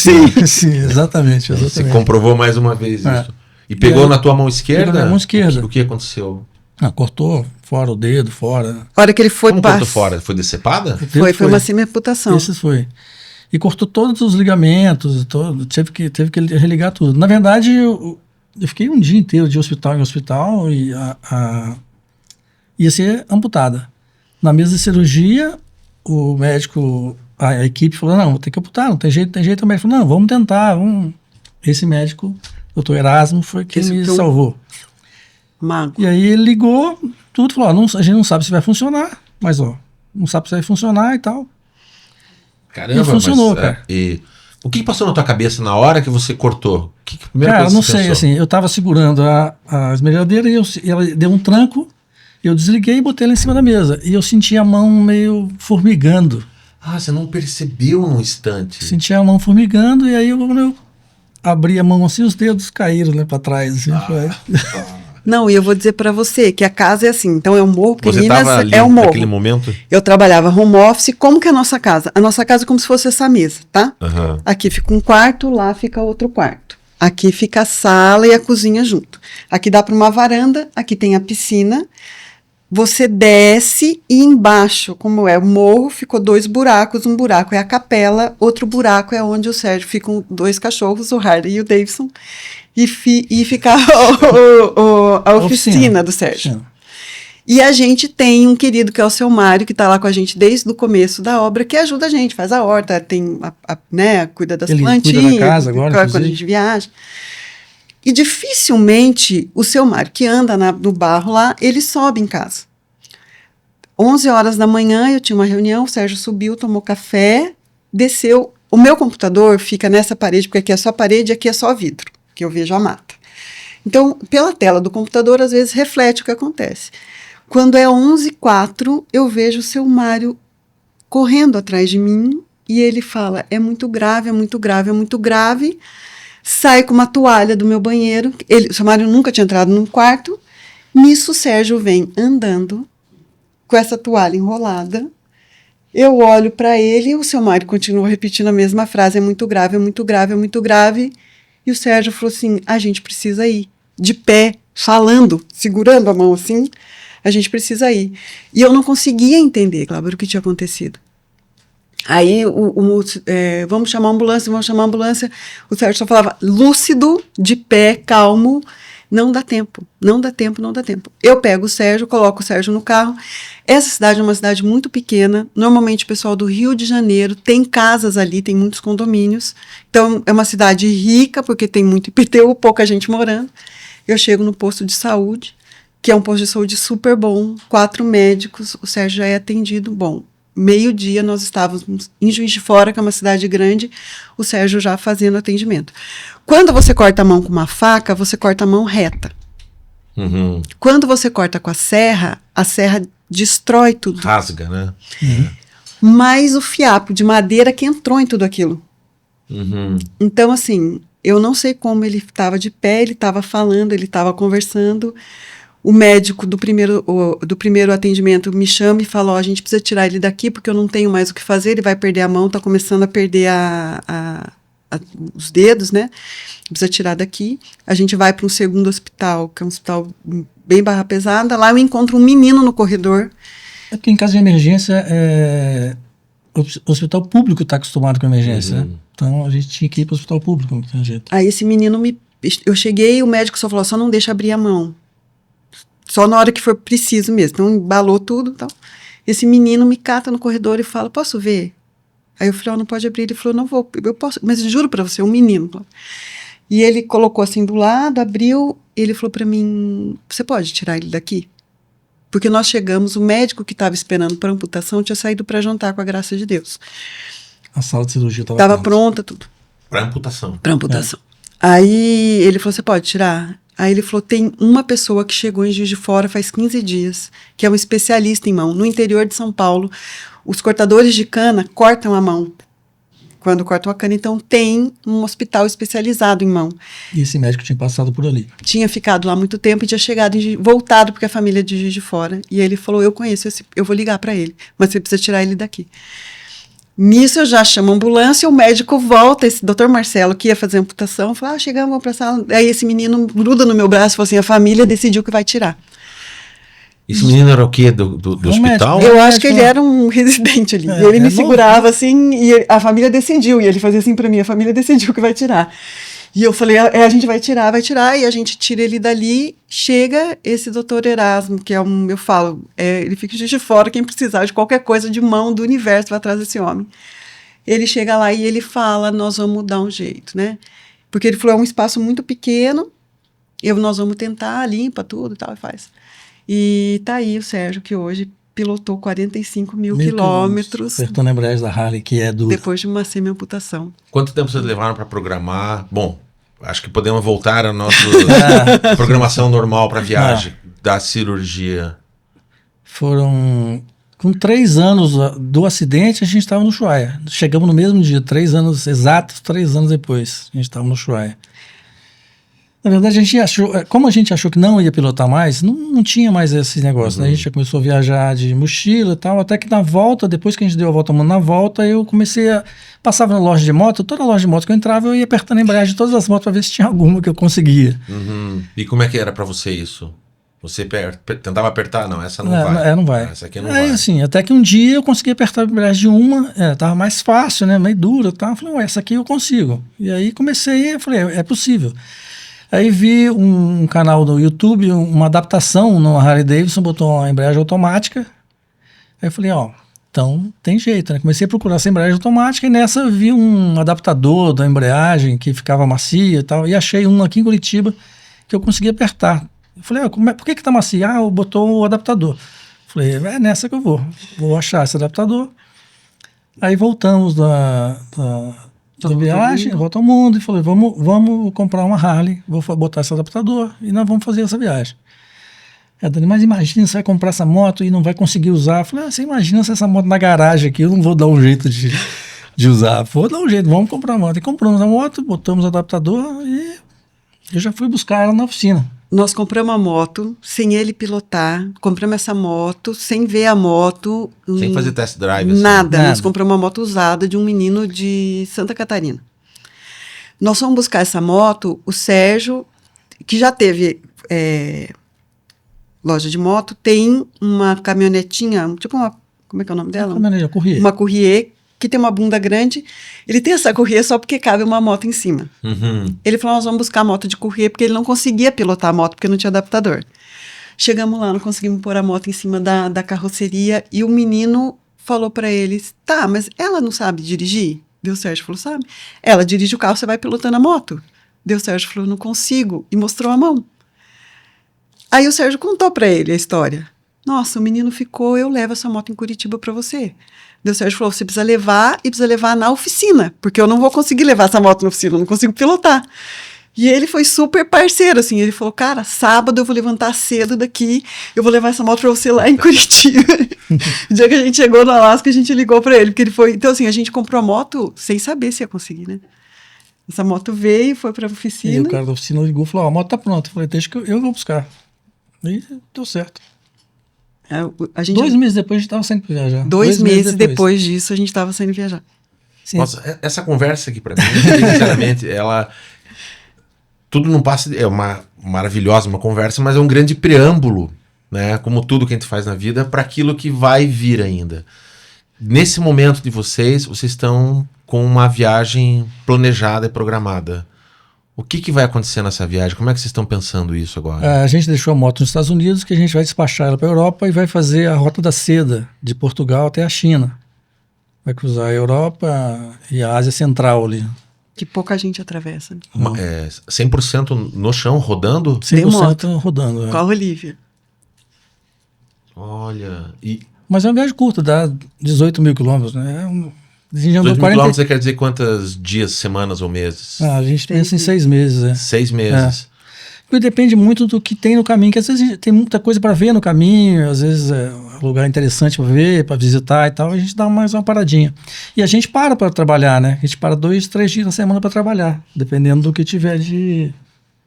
Sim, exatamente. Você comprovou mais uma vez isso. E pegou na tua mão esquerda? Pegou na mão esquerda. O que aconteceu? Cortou fora o dedo, fora. A hora que ele foi... Como cortou fora? Foi decepada? Foi uma semi-amputação. Isso foi. E cortou todos os ligamentos, teve que religar tudo. Na verdade, eu fiquei um dia inteiro de hospital em hospital e ia ser amputada. Na mesa de cirurgia, o médico, a equipe falou, não, vou ter que amputar, não tem jeito. O médico falou, não, vamos tentar. Esse médico, doutor Erasmo, foi quem me salvou. Mago. E aí ele ligou, tudo, falou, a gente não sabe se vai funcionar, mas não sabe se vai funcionar e tal. Caramba, e funcionou, cara. O que passou na tua cabeça na hora que você cortou? Cara, não sei, assim, eu tava segurando a esmeriladeira e ela deu um tranco, eu desliguei e botei ela em cima da mesa. E eu senti a mão meio formigando. Você não percebeu num instante? Senti a mão formigando e aí quando eu abri a mão assim, os dedos caíram, né, pra trás. Assim, Não, e eu vou dizer para você que a casa é assim, então é um morro, porque Minas ali é um morro. Naquele momento? Eu trabalhava home office, como que é a nossa casa? A nossa casa é como se fosse essa mesa, tá? Aqui fica um quarto, lá fica outro quarto. Aqui fica a sala e a cozinha junto. Aqui dá para uma varanda, aqui tem a piscina. Você desce e embaixo, como é o morro, ficou 2 buracos. Um buraco é a capela, outro buraco é onde o Sérgio ficam 2 cachorros, o Harley e o Davidson. E fica a oficina do Sérgio. Sim. E a gente tem um querido que é o seu Mário, que está lá com a gente desde o começo da obra, que ajuda a gente, faz a horta, tem cuida das plantinhas, cuida da casa agora, quando a gente viaja. E dificilmente o seu Mário, que anda no barro lá, ele sobe em casa. 11 horas da manhã, eu tinha uma reunião, o Sérgio subiu, tomou café, desceu. O meu computador fica nessa parede, porque aqui é só parede e aqui é só vidro, que eu vejo a mata. Então, pela tela do computador, às vezes reflete o que acontece. Quando é 11h04, eu vejo o seu Mário correndo atrás de mim e ele fala, é muito grave, é muito grave, é muito grave. Sai com uma toalha do meu banheiro. O seu Mário nunca tinha entrado num quarto. Nisso, o Sérgio vem andando com essa toalha enrolada. Eu olho para ele e o seu Mário continua repetindo a mesma frase, é muito grave, é muito grave, é muito grave. E o Sérgio falou assim, a gente precisa ir. De pé, falando, segurando a mão assim, a gente precisa ir. E eu não conseguia entender, Cláudio, o que tinha acontecido. Aí, vamos chamar a ambulância, vamos chamar a ambulância. O Sérgio só falava, lúcido, de pé, calmo, não dá tempo, não dá tempo, não dá tempo. Eu pego o Sérgio, coloco o Sérgio no carro. Essa cidade é uma cidade muito pequena, normalmente o pessoal do Rio de Janeiro tem casas ali, tem muitos condomínios. Então, é uma cidade rica, porque tem muito IPTU, pouca gente morando. Eu chego no posto de saúde, que é um posto de saúde super bom, 4 médicos, o Sérgio já é atendido, bom. Meio-dia nós estávamos em Juiz de Fora, que é uma cidade grande, o Sérgio já fazendo atendimento. Quando você corta a mão com uma faca, você corta a mão reta. Uhum. Quando você corta com a serra destrói tudo. Rasga, né? Uhum. Mas o fiapo de madeira que entrou em tudo aquilo. Uhum. Então, assim, eu não sei como ele estava de pé, ele estava falando, ele estava conversando. O médico do primeiro atendimento me chama e fala, a gente precisa tirar ele daqui porque eu não tenho mais o que fazer, ele vai perder a mão, está começando a perder os dedos, né? Precisa tirar daqui. A gente vai para um segundo hospital, que é um hospital bem barra pesada. Lá eu encontro um menino no corredor. É porque em caso de emergência, o hospital público está acostumado com emergência, né? Então a gente tinha que ir para o hospital público, não tem jeito. Aí esse menino eu cheguei, o médico só falou, só não deixa abrir a mão. Só na hora que for preciso mesmo. Então embalou tudo e tal. Esse menino me cata no corredor e fala, posso ver? Aí eu falei, não pode abrir. Ele falou, não vou, eu posso, mas juro pra você, um menino. E ele colocou assim do lado, abriu, ele falou pra mim, você pode tirar ele daqui? Porque nós chegamos, o médico que estava esperando para amputação tinha saído para jantar, com a graça de Deus. A sala de cirurgia estava pronta, tudo. Para amputação. Para amputação. Aí ele falou, você pode tirar? Aí ele falou, tem uma pessoa que chegou em Juiz de Fora faz 15 dias, que é um especialista em mão. No interior de São Paulo, os cortadores de cana cortam a mão. Quando cortam a cana, então tem um hospital especializado em mão. E esse médico tinha passado por ali. Tinha ficado lá muito tempo e tinha chegado, voltado porque a família é de Juiz de Fora. E ele falou, eu conheço eu vou ligar para ele, mas você precisa tirar ele daqui. Nisso eu já chamo a ambulância, o médico volta, esse doutor Marcelo, que ia fazer a amputação, fala, chegamos, vamos para a sala. Aí esse menino gruda no meu braço e falou assim, a família decidiu que vai tirar. Esse menino era o quê? Do hospital? Eu acho que ele era um residente ali. E ele me segurava assim, e a família decidiu. E ele fazia assim pra mim, a família decidiu que vai tirar. E eu falei, a gente vai tirar, e a gente tira ele dali. Chega esse doutor Erasmo, que é eu falo, ele fica de fora, quem precisar de qualquer coisa de mão do universo vai atrás desse homem. Ele chega lá e ele fala, nós vamos dar um jeito, né? Porque ele falou, é um espaço muito pequeno, nós vamos tentar, limpa tudo e tal, e faz. E tá aí o Sérgio, que hoje pilotou 45 mil quilômetros. Apertando a embreagem da Harley, que é dura. Depois de uma semi-amputação. Quanto tempo vocês levaram para programar? Bom, acho que podemos voltar à nossa programação normal para viagem da cirurgia. Foram... Com 3 anos do acidente, a gente estava no Ushuaia. Chegamos no mesmo dia, 3 anos exatos, 3 anos depois, a gente estava no Ushuaia. Na verdade, como a gente achou que não ia pilotar mais, não tinha mais esse negócio, né? A gente já começou a viajar de mochila e tal, até que na volta, depois que a gente deu a volta ao mundo, na volta eu comecei passava na loja de moto, toda loja de moto que eu entrava, eu ia apertando a embreagem de todas as motos para ver se tinha alguma que eu conseguia. E como é que era para você isso? Você tentava apertar? Não, essa não vai. Não vai. Essa aqui não vai. Assim, até que um dia eu consegui apertar a embreagem de uma, tava mais fácil, né? Meio dura, tá? Eu falei, essa aqui eu consigo. E aí comecei, eu falei, é possível. Aí vi um canal no YouTube, uma adaptação no Harley Davidson, botou uma embreagem automática. Aí eu falei, então tem jeito, né? Comecei a procurar essa embreagem automática e nessa eu vi um adaptador da embreagem que ficava macia e tal. E achei um aqui em Curitiba que eu consegui apertar. Eu falei, por que tá macia? Botou o adaptador. Eu falei, é nessa que eu vou achar esse adaptador. Aí voltamos da viagem, volta ao mundo e falei, vamos comprar uma Harley, vou botar esse adaptador e nós vamos fazer essa viagem. Dani, mas imagina, você vai comprar essa moto e não vai conseguir usar. Eu falei, você imagina se essa moto na garagem aqui, eu não vou dar um jeito de usar. Vou dar um jeito, vamos comprar a moto. E compramos a moto, botamos o adaptador e eu já fui buscar ela na oficina. Nós compramos a moto sem ele pilotar, compramos essa moto sem ver a moto. Sem fazer test drive? Assim. Nada. Nós compramos uma moto usada de um menino de Santa Catarina. Nós fomos buscar essa moto, o Sérgio, que já teve loja de moto, tem uma caminhonetinha, tipo como é que é o nome dela? Uma Courrier, que tem uma bunda grande. Ele tem essa Courrier só porque cabe uma moto em cima. Ele falou, nós vamos buscar a moto de Courrier, porque ele não conseguia pilotar a moto, porque não tinha adaptador. Chegamos lá, não conseguimos pôr a moto em cima da carroceria, e o menino falou para eles, tá, mas ela não sabe dirigir? Deu Sérgio, falou, sabe? Ela dirige o carro, você vai pilotando a moto. Deu Sérgio, falou, não consigo, e mostrou a mão. Aí o Sérgio contou para ele a história. Nossa, o menino ficou, eu levo essa moto em Curitiba para você. O Sérgio falou, você precisa levar e precisa levar na oficina, porque eu não vou conseguir levar essa moto na oficina, eu não consigo pilotar. E ele foi super parceiro, assim, ele falou, cara, sábado eu vou levantar cedo daqui, eu vou levar essa moto para você lá em Curitiba. O dia que a gente chegou no Alasca, a gente ligou para ele, porque ele foi... Então, assim, a gente comprou a moto sem saber se ia conseguir, né? Essa moto veio, foi para a oficina. E o cara da oficina ligou e falou, a moto tá pronta. Eu falei, deixa que eu vou buscar. E deu certo. 2 meses depois a gente estava saindo para viajar. 2 meses depois disso a gente estava saindo viajar. Sim. Nossa, essa conversa aqui para mim, sinceramente, tudo não passa, é uma maravilhosa uma conversa, mas é um grande preâmbulo, né? Como tudo que a gente faz na vida, para aquilo que vai vir ainda. Nesse momento de vocês estão com uma viagem planejada e programada. O que vai acontecer nessa viagem? Como é que vocês estão pensando isso agora? A gente deixou a moto nos Estados Unidos, que a gente vai despachar ela para a Europa e vai fazer a Rota da Seda, de Portugal até a China. Vai cruzar a Europa e a Ásia Central ali. Que pouca gente atravessa. 100% no chão, rodando? 100% rodando. Com a Olivia. Olha, Mas é uma viagem curta, dá 18 mil quilômetros, né? A gente andou 18 mil quilômetros, você quer dizer quantos dias, semanas ou meses? A gente pensa em 6 meses. 6 meses. Porque depende muito do que tem no caminho, que às vezes tem muita coisa para ver no caminho, às vezes é um lugar interessante para ver, para visitar e tal, a gente dá mais uma paradinha. E a gente para trabalhar, né? A gente para 2, 3 dias na semana para trabalhar, dependendo do que tiver de...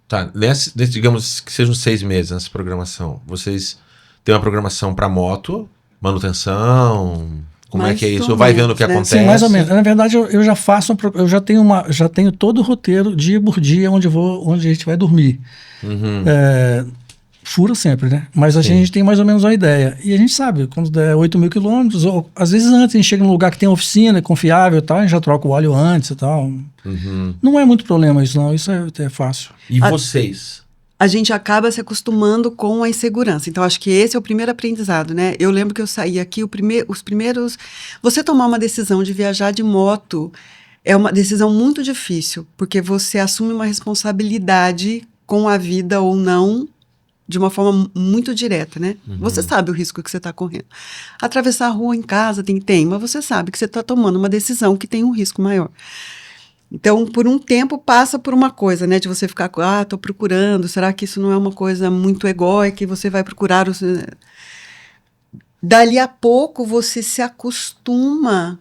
Tá, digamos que sejam 6 meses nessa programação. Vocês têm uma programação para moto, manutenção... Como é que é isso? Vai vendo o que acontece? Sim, mais ou menos. Na verdade, eu já faço, eu já tenho todo o roteiro dia por dia onde a gente vai dormir. Fura sempre, né? Mas a gente tem mais ou menos uma ideia. E a gente sabe, quando der 8 mil quilômetros, ou às vezes antes a gente chega num lugar que tem oficina, confiável e tal, a gente já troca o óleo antes e tal. Não é muito problema isso, não. Isso é fácil. E vocês? A gente acaba se acostumando com a insegurança. Então, acho que esse é o primeiro aprendizado, né? Eu lembro que eu saí aqui, os primeiros... Você tomar uma decisão de viajar de moto é uma decisão muito difícil, porque você assume uma responsabilidade com a vida ou não, de uma forma muito direta, né? Você sabe o risco que você está correndo. Atravessar a rua em casa tem, mas você sabe que você está tomando uma decisão que tem um risco maior. Então, por um tempo, passa por uma coisa, né? De você ficar, tô procurando, será que isso não é uma coisa muito egóica e você vai procurar... Dali a pouco, você se acostuma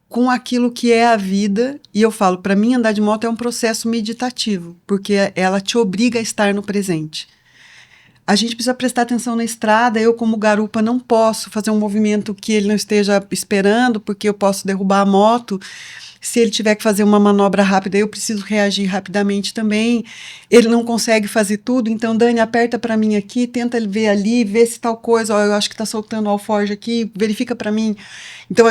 com aquilo que é a vida. E eu falo, para mim, andar de moto é um processo meditativo, porque ela te obriga a estar no presente. A gente precisa prestar atenção na estrada. Eu, como garupa, não posso fazer um movimento que ele não esteja esperando, porque eu posso derrubar a moto. Se ele tiver que fazer uma manobra rápida, eu preciso reagir rapidamente também. Ele não consegue fazer tudo, então, Dani, aperta para mim aqui, tenta ver ali, vê se tal coisa, eu acho que está soltando o alforje aqui, verifica para mim. Então,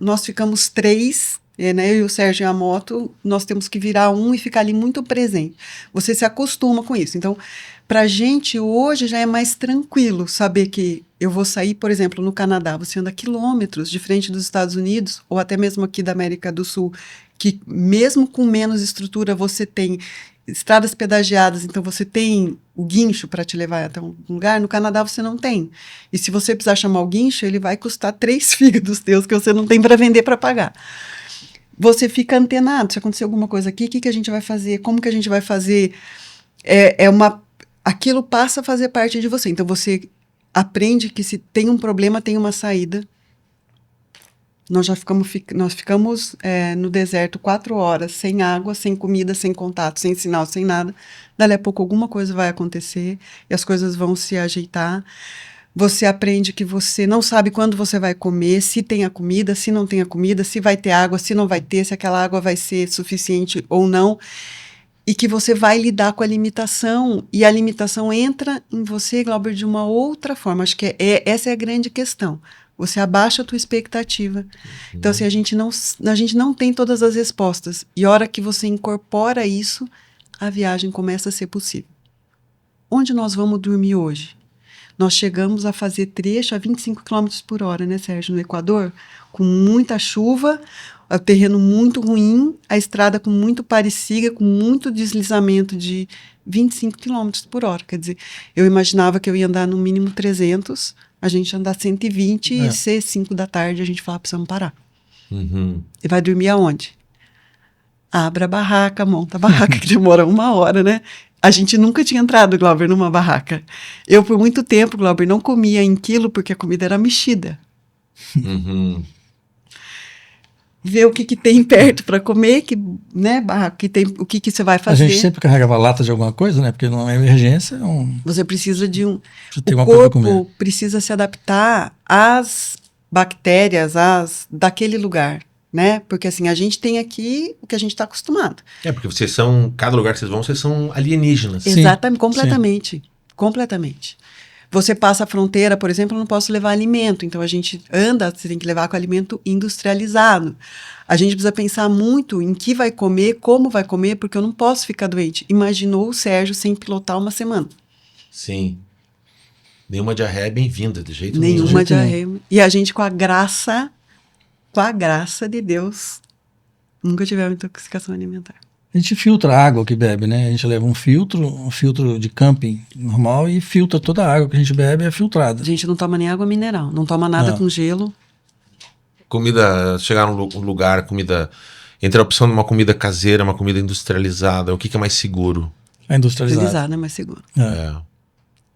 nós ficamos 3, né, eu e o Sérgio e a moto, nós temos que virar um e ficar ali muito presente. Você se acostuma com isso. Então, para a gente, hoje, já é mais tranquilo saber que eu vou sair, por exemplo, no Canadá, você anda quilômetros, diferente dos Estados Unidos, ou até mesmo aqui da América do Sul, que mesmo com menos estrutura, você tem estradas pedagiadas, então você tem o guincho para te levar até um lugar. No Canadá você não tem. E se você precisar chamar o guincho, ele vai custar 3 fígados teus que você não tem para vender, para pagar. Você fica antenado, se acontecer alguma coisa aqui, o que a gente vai fazer? Como que a gente vai fazer? Aquilo passa a fazer parte de você. Então, você aprende que se tem um problema, tem uma saída. Nós ficamos no deserto 4 horas, sem água, sem comida, sem contato, sem sinal, sem nada. Dali a pouco alguma coisa vai acontecer e as coisas vão se ajeitar. Você aprende que você não sabe quando você vai comer, se tem a comida, se não tem a comida, se vai ter água, se não vai ter, se aquela água vai ser suficiente ou não. E que você vai lidar com a limitação, e a limitação entra em você, Glauber, de uma outra forma. Acho que essa é a grande questão. Você abaixa a tua expectativa. Então, assim, a gente não tem todas as respostas. E a hora que você incorpora isso, a viagem começa a ser possível. Onde nós vamos dormir hoje? Nós chegamos a fazer trecho a 25 km por hora, né, Sérgio, no Equador, com muita chuva, o terreno muito ruim, a estrada com muito parecida, com muito deslizamento de 25 km por hora. Quer dizer, eu imaginava que eu ia andar no mínimo 300, a gente andar 120 e ser 5 da tarde, a gente fala, precisamos parar. E vai dormir aonde? Abre a barraca, monta a barraca, que demora 1 hora, né? A gente nunca tinha entrado, Glauber, numa barraca. Eu, por muito tempo, Glauber, não comia em quilo porque a comida era mexida. Ver o que tem perto para comer, né, barraca, o que você vai fazer. A gente sempre carregava lata de alguma coisa, né? Porque não é emergência. Você precisa de um... O corpo precisa se adaptar às bactérias, daquele lugar. Né? Porque assim, a gente tem aqui o que a gente está acostumado. Porque cada lugar que vocês vão, vocês são alienígenas. Exatamente, completamente. Completamente. Você passa a fronteira, por exemplo, eu não posso levar alimento. Então, a gente anda, você tem que levar com alimento industrializado. A gente precisa pensar muito em que vai comer, como vai comer, porque eu não posso ficar doente. Imaginou o Sérgio sem pilotar uma semana? Sim. Nenhuma diarreia é bem-vinda, de jeito nenhum. Nenhuma diarreia. E a gente, com a graça de Deus, nunca tivemos intoxicação alimentar. A gente filtra a água que bebe, né? A gente leva um filtro de camping normal e filtra toda a água que a gente bebe, é filtrada. A gente não toma nem água mineral, não toma nada com gelo. Comida, chegar num lugar, comida... Entre a opção de uma comida caseira, uma comida industrializada, o que é mais seguro? É industrializada. Industrializada é mais seguro. É.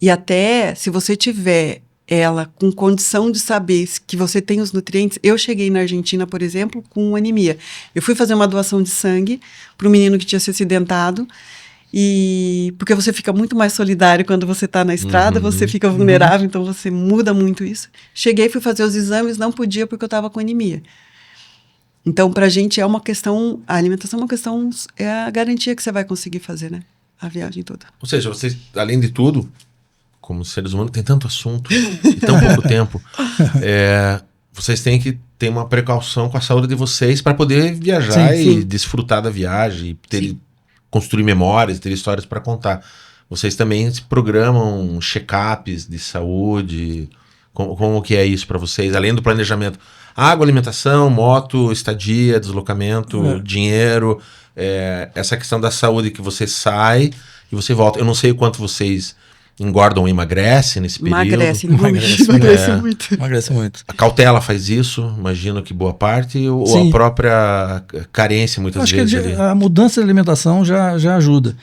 E até, se você tiver ela com condição de saber que você tem os nutrientes... Eu cheguei na Argentina, por exemplo, com anemia. Eu fui fazer uma doação de sangue para um menino que tinha se acidentado. E porque você fica muito mais solidário quando você está na estrada, você fica vulnerável, então você muda muito isso. Cheguei, fui fazer os exames, não podia porque eu estava com anemia. Então, para a gente é uma questão... A alimentação é uma questão... É a garantia que você vai conseguir fazer, né? A viagem toda. Ou seja, vocês, além de tudo, como seres humanos, tem tanto assunto e tão pouco tempo. Vocês têm que ter uma precaução com a saúde de vocês para poder viajar e desfrutar da viagem, construir memórias, ter histórias para contar. Vocês também se programam check-ups de saúde. Como que é isso para vocês? Além do planejamento, água, alimentação, moto, estadia, deslocamento, dinheiro, essa questão da saúde que você sai e você volta. Eu não sei o quanto vocês engordam ou emagrecem nesse período. Emagrece muito. Emagrece muito. A cautela faz isso, imagino que boa parte, ou Sim. a própria carência muitas vezes. Acho que a mudança de alimentação já ajuda.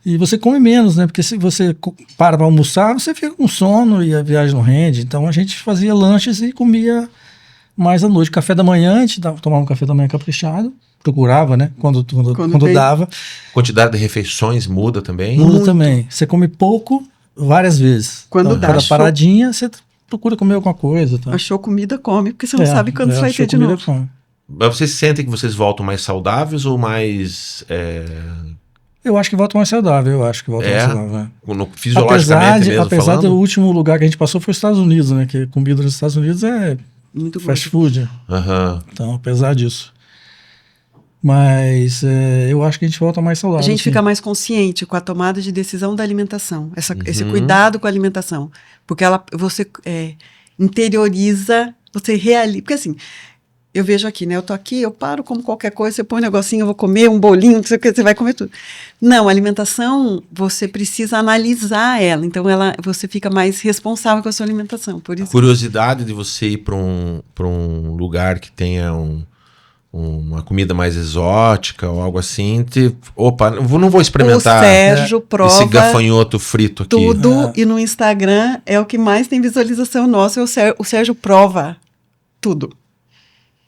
E você come menos, né? Porque se você para almoçar, você fica com sono e a viagem não rende. Então a gente fazia lanches e comia mais à noite. Café da manhã, a gente tomava um café da manhã caprichado. Procurava, né? Quando dava. Quantidade de refeições muda também? Muda também. Você come pouco várias vezes. Quando dá. Cada paradinha, você procura comer alguma coisa. Tá? Achou comida, come, porque você não sabe quando você vai ter de novo. Come. Mas vocês sentem que vocês voltam mais saudáveis ou mais... Eu acho que volta mais saudável, mais saudável. Fisiologicamente mesmo apesar falando? do último lugar que a gente passou foi os Estados Unidos, né? Que comida nos Estados Unidos é muito fast food. Uhum. Então, apesar disso. Mas eu acho que a gente volta mais saudável. A gente fica mais consciente com a tomada de decisão da alimentação. Esse cuidado com a alimentação. Porque você interioriza, você realiza. Porque assim, eu vejo aqui, né? Eu tô aqui, eu paro, como qualquer coisa, você põe um negocinho, eu vou comer um bolinho, não sei o que, você vai comer tudo. Não, a alimentação, você precisa analisar ela. Então, você fica mais responsável com a sua alimentação. Por isso. A curiosidade de você ir para um lugar que tenha uma comida mais exótica ou algo assim, opa, não vou experimentar o Sérgio prova esse gafanhoto frito aqui. Tudo, e no Instagram é o que mais tem visualização nossa, o Sérgio prova tudo.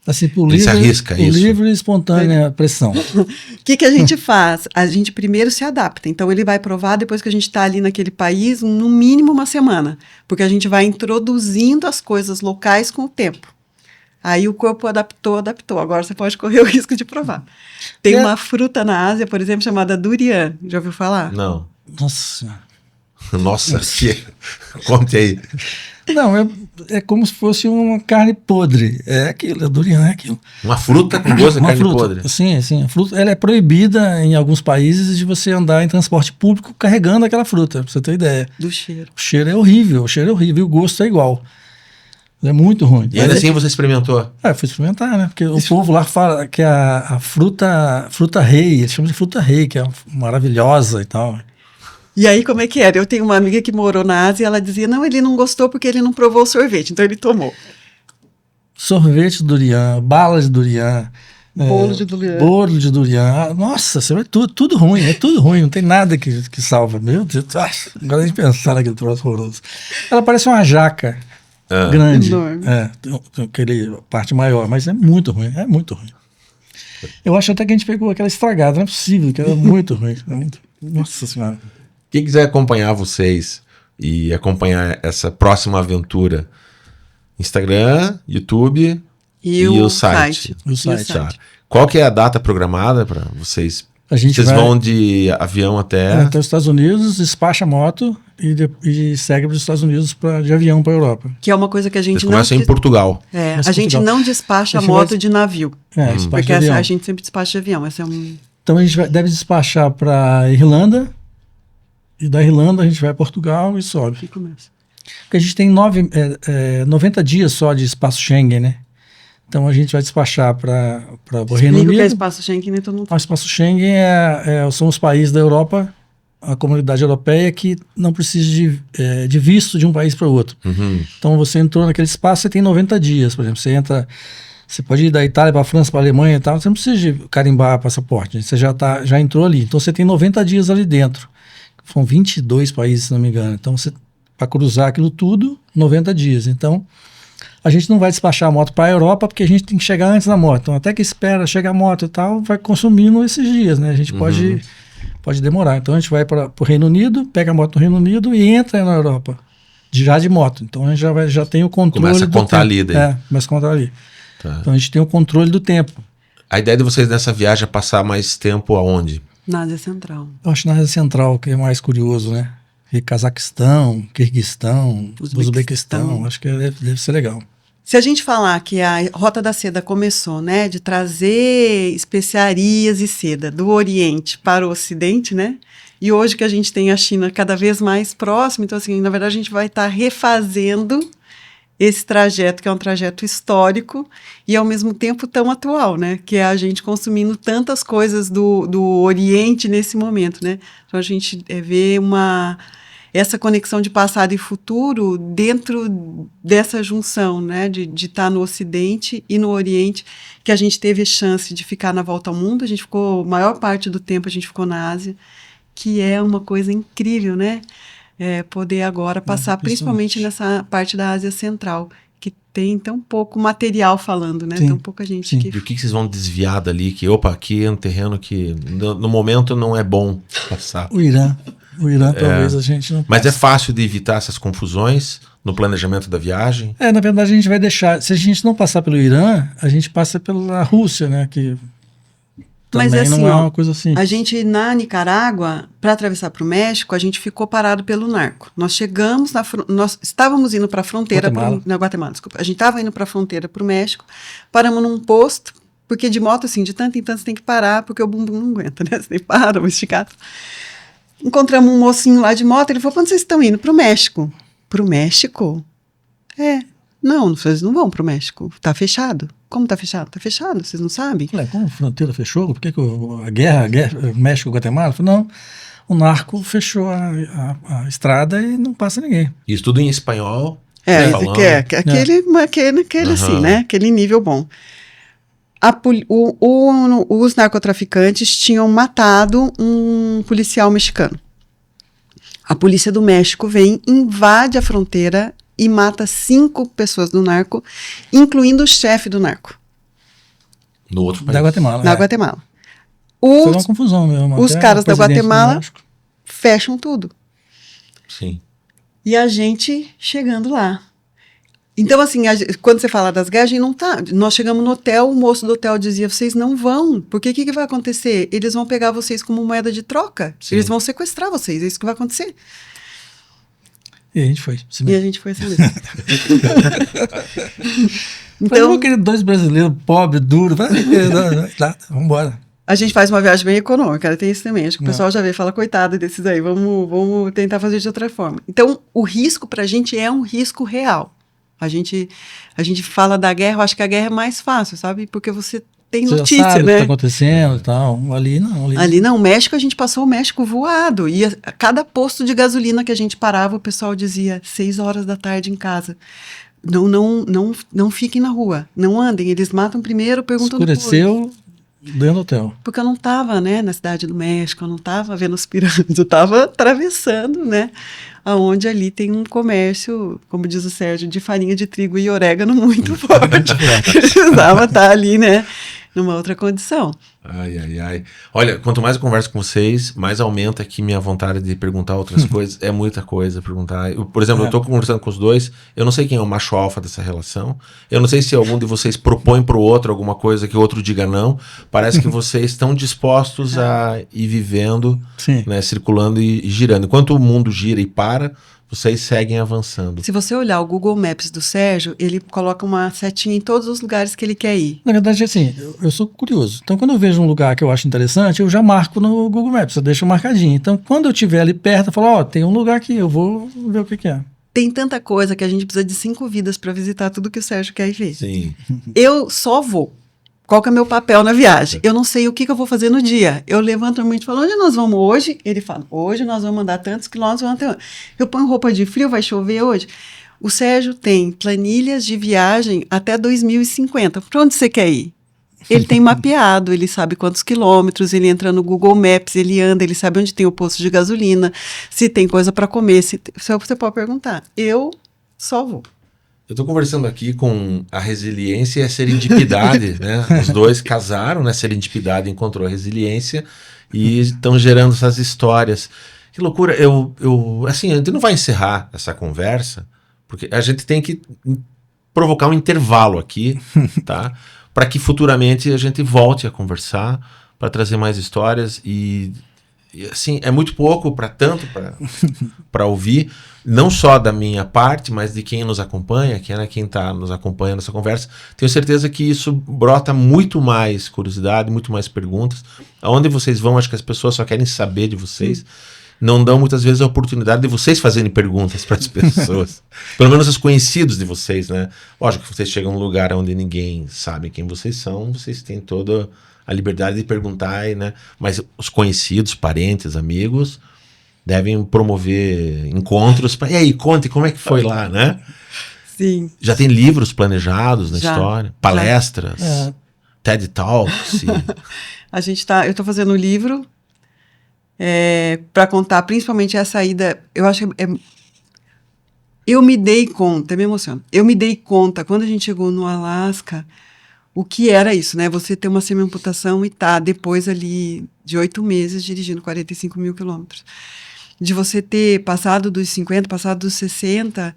Assim, Ele se arrisca isso. Livre e espontânea pressão. O que a gente faz? A gente primeiro se adapta. Então, ele vai provar depois que a gente está ali naquele país, no mínimo uma semana. Porque a gente vai introduzindo as coisas locais com o tempo. Aí o corpo adaptou. Agora você pode correr o risco de provar. Tem uma fruta na Ásia, por exemplo, chamada durian. Já ouviu falar? Não. Nossa, conte aí. Não, é como se fosse uma carne podre. É aquilo, durian é aquilo. Uma fruta com gosto de carne podre? Sim. A fruta, ela é proibida em alguns países de você andar em transporte público carregando aquela fruta, pra você ter ideia. Do cheiro. O cheiro é horrível, e o gosto é igual. É muito ruim. E ainda assim você experimentou? Eu fui experimentar, né? Porque o povo lá fala que a fruta rei, eles chamam de fruta rei, que é maravilhosa e tal. E aí, como é que era? Eu tenho uma amiga que morou na Ásia e ela dizia, não, ele não gostou porque ele não provou o sorvete, então ele tomou. Sorvete de durian, bala de durian. Bolo de durian. Bolo de durian. Nossa, você vai tudo ruim, não tem nada que salva. Meu Deus, agora a gente pensar naquele troço horroroso. Ela parece uma jaca grande. Enorme. Tem aquele parte maior, mas é muito ruim. Eu acho até que a gente pegou aquela estragada, não é possível, que era muito ruim. Nossa Senhora. Quem quiser acompanhar vocês e acompanhar essa próxima aventura, Instagram, YouTube e o site. O site. Qual que é a data programada para vocês Vocês vão de avião até os Estados Unidos, despacha a moto e segue para os Estados Unidos de avião para a Europa. Que é uma coisa que a gente Vocês começam em Portugal. A gente não despacha a moto de navio. Porque a gente sempre despacha de avião. Então a gente deve despachar para Irlanda, e da Irlanda a gente vai a Portugal e sobe. E começa. Porque a gente tem 90 dias só de espaço Schengen, né? Então a gente vai despachar para o Reino Unido. O que é espaço Schengen, né? O espaço Schengen são os países da Europa, a comunidade europeia, que não precisa de visto de um país para o outro. Então você entrou naquele espaço, você tem 90 dias, por exemplo. Você pode ir da Itália para a França, para a Alemanha e tal, você não precisa de carimbar passaporte, você já entrou ali. Então você tem 90 dias ali dentro. São 22 países, se não me engano. Então para cruzar aquilo tudo, 90 dias. Então a gente não vai despachar a moto para a Europa porque a gente tem que chegar antes da moto. Então, até que chega a moto e tal, vai consumindo esses dias, né? A gente pode demorar. Então, a gente vai para o Reino Unido, pega a moto no Reino Unido e entra na Europa, já de moto. Então, a gente já tem o controle começa a contar ali daí. Começa a contar ali. Tá. Então, a gente tem o controle do tempo. A ideia de vocês nessa viagem é passar mais tempo aonde? Na Ásia Central. Eu acho na Ásia Central que é mais curioso, né? E Cazaquistão, Quirguistão, Uzbequistão, acho que deve ser legal. Se a gente falar que a Rota da Seda começou, né, de trazer especiarias e seda do Oriente para o Ocidente, né, e hoje que a gente tem a China cada vez mais próxima, então assim, na verdade a gente vai estar refazendo esse trajeto, que é um trajeto histórico e ao mesmo tempo tão atual, né, que é a gente consumindo tantas coisas do Oriente nesse momento, né, então a gente vê essa conexão de passado e futuro dentro dessa junção, né, de estar no Ocidente e no Oriente, que a gente teve a chance de ficar na volta ao mundo, a gente ficou, a maior parte do tempo a gente ficou na Ásia, que é uma coisa incrível, né, poder agora passar principalmente nessa parte da Ásia Central, que tem tão pouco material falando, né, tão pouca gente. E o que vocês vão desviar dali, que aqui é um terreno que no momento não é bom passar? O Irã talvez a gente não passe. Mas é fácil de evitar essas confusões no planejamento da viagem? Na verdade a gente vai deixar, se a gente não passar pelo Irã, a gente passa pela Rússia, né, que também não é uma coisa assim. A gente na Nicarágua, para atravessar para o México, a gente ficou parado pelo narco. Nós chegamos, nós estávamos indo para a fronteira, Guatemala, desculpa. A gente estava indo para a fronteira para o México, paramos num posto, porque de moto assim, de tanto em tanto você tem que parar, porque o bumbum não aguenta, né, você para, o esticado. Encontramos um mocinho lá de moto, ele falou, quando vocês estão indo? Para o México. Para o México? Não, vocês não vão para o México, tá fechado. Como tá fechado? Tá fechado, vocês não sabem? Como a fronteira fechou? Por que a guerra México e Guatemala? Falei, não, o narco fechou a estrada e não passa ninguém. Isso tudo em espanhol? Aquele assim, né? Aquele nível bom. Os narcotraficantes tinham matado um policial mexicano. A polícia do México vem, invade a fronteira e mata 5 pessoas do narco, incluindo o chefe do narco. No outro país? Da Guatemala. Na Guatemala. Foi uma confusão mesmo. Os caras da Guatemala fecham tudo. Sim. E a gente chegando lá. Então, assim, quando você fala das guerras, a gente não tá. Nós chegamos no hotel, o moço do hotel dizia, vocês não vão, porque o que vai acontecer? Eles vão pegar vocês como moeda de troca. Sim. Eles vão sequestrar vocês, é isso que vai acontecer. E a gente foi. Assim mesmo. Então, aquele 2 brasileiros pobres, duros, vamos embora. A gente faz uma viagem bem econômica, tem isso também. Acho que o pessoal já vê e fala, coitado desses aí, vamos tentar fazer de outra forma. Então, o risco pra gente é um risco real. A gente fala da guerra, eu acho que a guerra é mais fácil, sabe? Porque você tem notícia, já sabe, né? O que tá acontecendo e tal. Ali não. Ali não. O México, a gente passou o México voado. E a cada posto de gasolina que a gente parava, o pessoal dizia, 6 horas da tarde em casa. Não fiquem na rua. Não andem. Eles matam primeiro, perguntam depois. Escureceu dentro do hotel. Porque eu não estava, né, na cidade do México, eu não estava vendo as pirâmides, eu estava atravessando, né, aonde ali tem um comércio, como diz o Sérgio, de farinha de trigo e orégano muito forte. Precisava estar ali, né, numa outra condição. Ai, ai, ai. Olha, quanto mais eu converso com vocês, mais aumenta aqui minha vontade de perguntar outras coisas. É muita coisa perguntar. Por exemplo, eu tô conversando com os dois, eu não sei quem é o macho alfa dessa relação. Eu não sei se algum de vocês propõe pro outro alguma coisa que o outro diga não. Parece que vocês estão dispostos a ir vivendo, né, circulando e girando. Enquanto o mundo gira e para, vocês seguem avançando. Se você olhar o Google Maps do Sérgio, ele coloca uma setinha em todos os lugares que ele quer ir. Na verdade, assim, eu sou curioso. Então, quando eu vejo um lugar que eu acho interessante, eu já marco no Google Maps, eu deixo marcadinho. Então, quando eu estiver ali perto, eu falo, tem um lugar aqui, eu vou ver o que é. Tem tanta coisa que a gente precisa de 5 vidas para visitar tudo que o Sérgio quer ver. Sim. Eu só vou. Qual que é o meu papel na viagem? Eu não sei o que eu vou fazer no dia. Eu levanto muito e falo, onde nós vamos hoje? Ele fala, hoje nós vamos andar tantos quilômetros, vamos até onde? Eu ponho roupa de frio, vai chover hoje? O Sérgio tem planilhas de viagem até 2050. Para onde você quer ir? Ele tem mapeado, ele sabe quantos quilômetros, ele entra no Google Maps, ele anda, ele sabe onde tem o posto de gasolina, se tem coisa para comer, você pode perguntar. Eu só vou. Eu estou conversando aqui com a resiliência e a serendipidade, né? Os dois casaram, né? Serendipidade encontrou a resiliência e estão gerando essas histórias. Que loucura! Assim, a gente não vai encerrar essa conversa, porque a gente tem que provocar um intervalo aqui, tá? Para que futuramente a gente volte a conversar, para trazer mais histórias e assim, é muito pouco para tanto para ouvir, não só da minha parte, mas de quem nos acompanha, quem está nos acompanhando nessa conversa. Tenho certeza que isso brota muito mais curiosidade, muito mais perguntas. Aonde vocês vão, acho que as pessoas só querem saber de vocês. Não dão muitas vezes a oportunidade de vocês fazerem perguntas para as pessoas. Pelo menos os conhecidos de vocês, né? Lógico que vocês chegam num lugar onde ninguém sabe quem vocês são, vocês têm toda a liberdade de perguntar, né? Mas os conhecidos, parentes, amigos, devem promover encontros. E aí, conte como é que foi lá, né? Sim. Já tem livros planejados na história? Palestras? TED Talks? A gente eu estou fazendo um livro para contar principalmente essa ida. Eu acho que eu me dei conta, me emociona. Eu me dei conta, quando a gente chegou no Alasca, o que era isso, né? Você ter uma semi-amputação e depois ali de 8 meses dirigindo 45 mil quilômetros. De você ter passado dos 50, passado dos 60,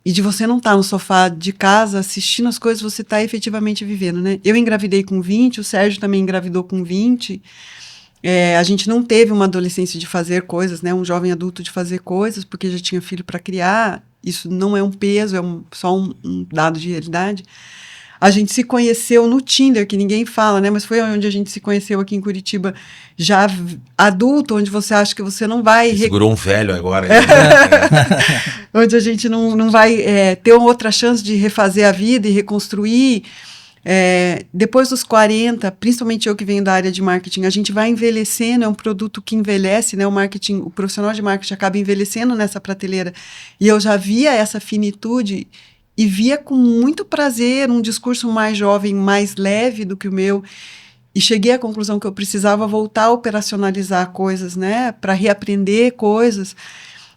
e de você não estar no sofá de casa assistindo as coisas, você está efetivamente vivendo, né? Eu engravidei com 20, o Sérgio também engravidou com 20. A gente não teve uma adolescência de fazer coisas, né? Um jovem adulto de fazer coisas, porque já tinha filho para criar. Isso não é um peso, só um dado de realidade. A gente se conheceu no Tinder, que ninguém fala, né? Mas foi onde a gente se conheceu aqui em Curitiba, já adulto, onde você acha que você não vai... Segurou um velho agora. Onde a gente não vai ter outra chance de refazer a vida e reconstruir. Depois dos 40, principalmente eu que venho da área de marketing, a gente vai envelhecendo, é um produto que envelhece, né? O profissional de marketing acaba envelhecendo nessa prateleira. E eu já via essa finitude e via com muito prazer um discurso mais jovem, mais leve do que o meu, e cheguei à conclusão que eu precisava voltar a operacionalizar coisas, né, para reaprender coisas,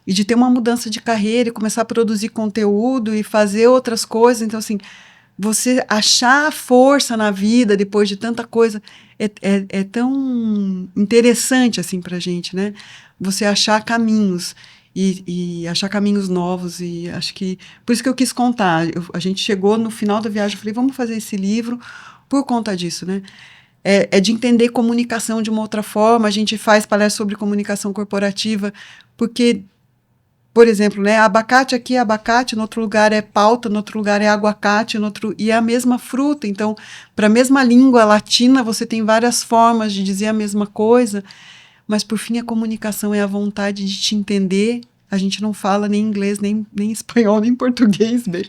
e de ter uma mudança de carreira, e começar a produzir conteúdo, e fazer outras coisas. Então, assim, você achar força na vida, depois de tanta coisa, é tão interessante, assim, pra gente, né, você achar caminhos, e achar caminhos novos, e acho que... Por isso que eu quis contar. A gente chegou no final da viagem, eu falei, vamos fazer esse livro por conta disso, né? De entender comunicação de uma outra forma. A gente faz palestra sobre comunicação corporativa, porque, por exemplo, né, abacate aqui é abacate, no outro lugar é pauta, no outro lugar é aguacate, e é a mesma fruta. Então, para a mesma língua latina, você tem várias formas de dizer a mesma coisa, mas, por fim, a comunicação é a vontade de te entender. A gente não fala nem inglês, nem espanhol, nem português, né?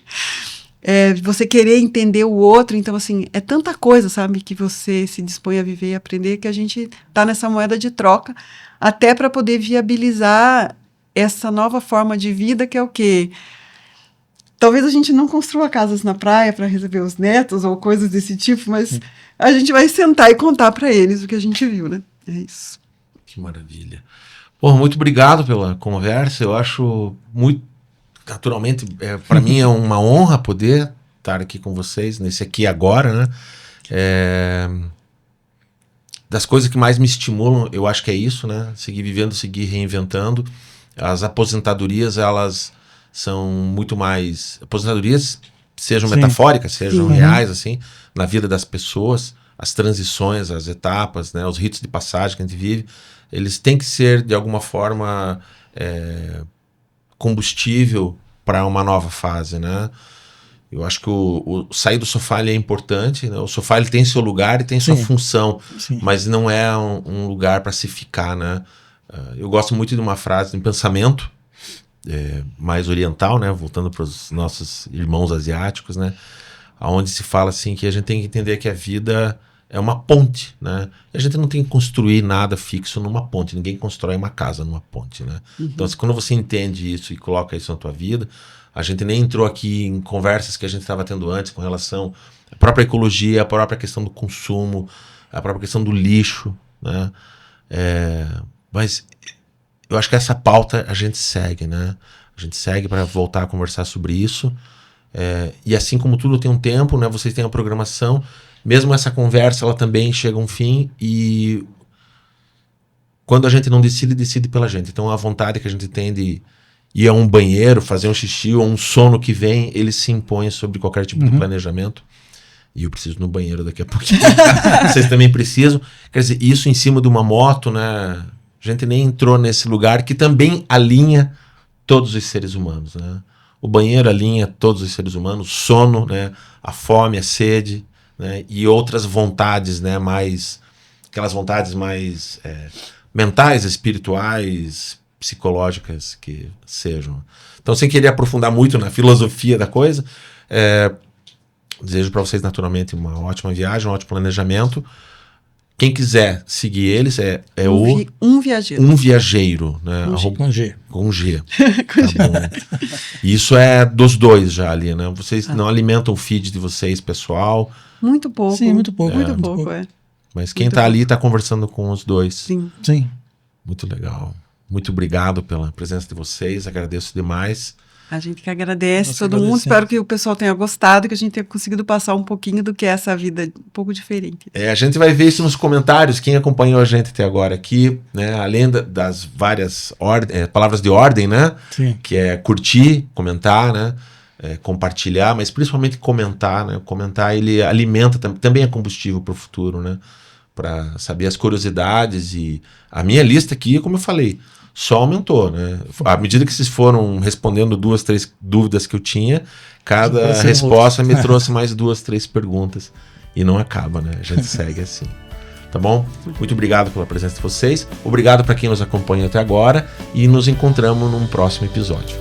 Você querer entender o outro. Então, assim, é tanta coisa, sabe, que você se dispõe a viver e aprender, que a gente está nessa moeda de troca, até para poder viabilizar essa nova forma de vida, que é o quê? Talvez a gente não construa casas na praia para receber os netos ou coisas desse tipo, mas a gente vai sentar e contar para eles o que a gente viu, né? É isso. Que maravilha. Porra, muito obrigado pela conversa. Eu acho muito, naturalmente, para mim é uma honra poder estar aqui com vocês, nesse aqui agora, né? Das coisas que mais me estimulam, eu acho que é isso, né? Seguir vivendo, seguir reinventando. As aposentadorias, elas são muito mais... Aposentadorias, sejam metafóricas, sejam reais, assim, na vida das pessoas, as transições, as etapas, né? Os ritos de passagem que a gente vive, eles têm que ser, de alguma forma, combustível para uma nova fase, né? Eu acho que o sair do sofá ele é importante, né? O sofá ele tem seu lugar e tem sua função, mas não é um lugar para se ficar, né? Eu gosto muito de uma frase, de um pensamento mais oriental, né? Voltando para os nossos irmãos asiáticos, né? Onde se fala assim que a gente tem que entender que a vida é uma ponte, né? E a gente não tem que construir nada fixo numa ponte. Ninguém constrói uma casa numa ponte, né? Então, quando você entende isso e coloca isso na tua vida, a gente nem entrou aqui em conversas que a gente estava tendo antes com relação à própria ecologia, à própria questão do consumo, à própria questão do lixo, né? Mas eu acho que essa pauta a gente segue, né? A gente segue para voltar a conversar sobre isso. E assim como tudo tem um tempo, né? Vocês têm a programação. Mesmo essa conversa, ela também chega a um fim e quando a gente não decide pela gente. Então a vontade que a gente tem de ir a um banheiro, fazer um xixi ou um sono que vem, ele se impõe sobre qualquer tipo de planejamento. E eu preciso ir no banheiro daqui a pouquinho. Vocês também precisam. Quer dizer, isso em cima de uma moto, né? A gente nem entrou nesse lugar que também alinha todos os seres humanos, né? O banheiro alinha todos os seres humanos, o sono, né? A fome, a sede, né? E outras vontades, né? Aquelas vontades mais mentais, espirituais, psicológicas que sejam. Então, sem querer aprofundar muito na filosofia da coisa, desejo para vocês naturalmente uma ótima viagem, um ótimo planejamento. Quem quiser seguir eles Um Viajeiro. Um Viajeiro, né? Com G. Tá bom. Isso é dos dois já ali, né? Vocês não alimentam o feed de vocês, pessoal? Muito pouco. Sim, muito pouco. Muito pouco. Mas quem está ali está conversando com os dois. Sim. Muito legal. Muito obrigado pela presença de vocês, agradeço demais. A gente que agradece todo mundo, espero que o pessoal tenha gostado, que a gente tenha conseguido passar um pouquinho do que é essa vida um pouco diferente. A gente vai ver isso nos comentários, quem acompanhou a gente até agora aqui, né? Além das várias palavras de ordem, né? Sim. Que é curtir, comentar, né? Compartilhar, mas principalmente comentar, né? Comentar, ele alimenta, também é combustível para o futuro, né? Para saber as curiosidades e a minha lista aqui, como eu falei, só aumentou, né? À medida que vocês foram respondendo 2, 3 dúvidas que eu tinha, cada resposta me trouxe mais 2, 3 perguntas e não acaba, né? A gente segue assim. Tá bom? Muito obrigado pela presença de vocês. Obrigado para quem nos acompanha até agora e nos encontramos num próximo episódio.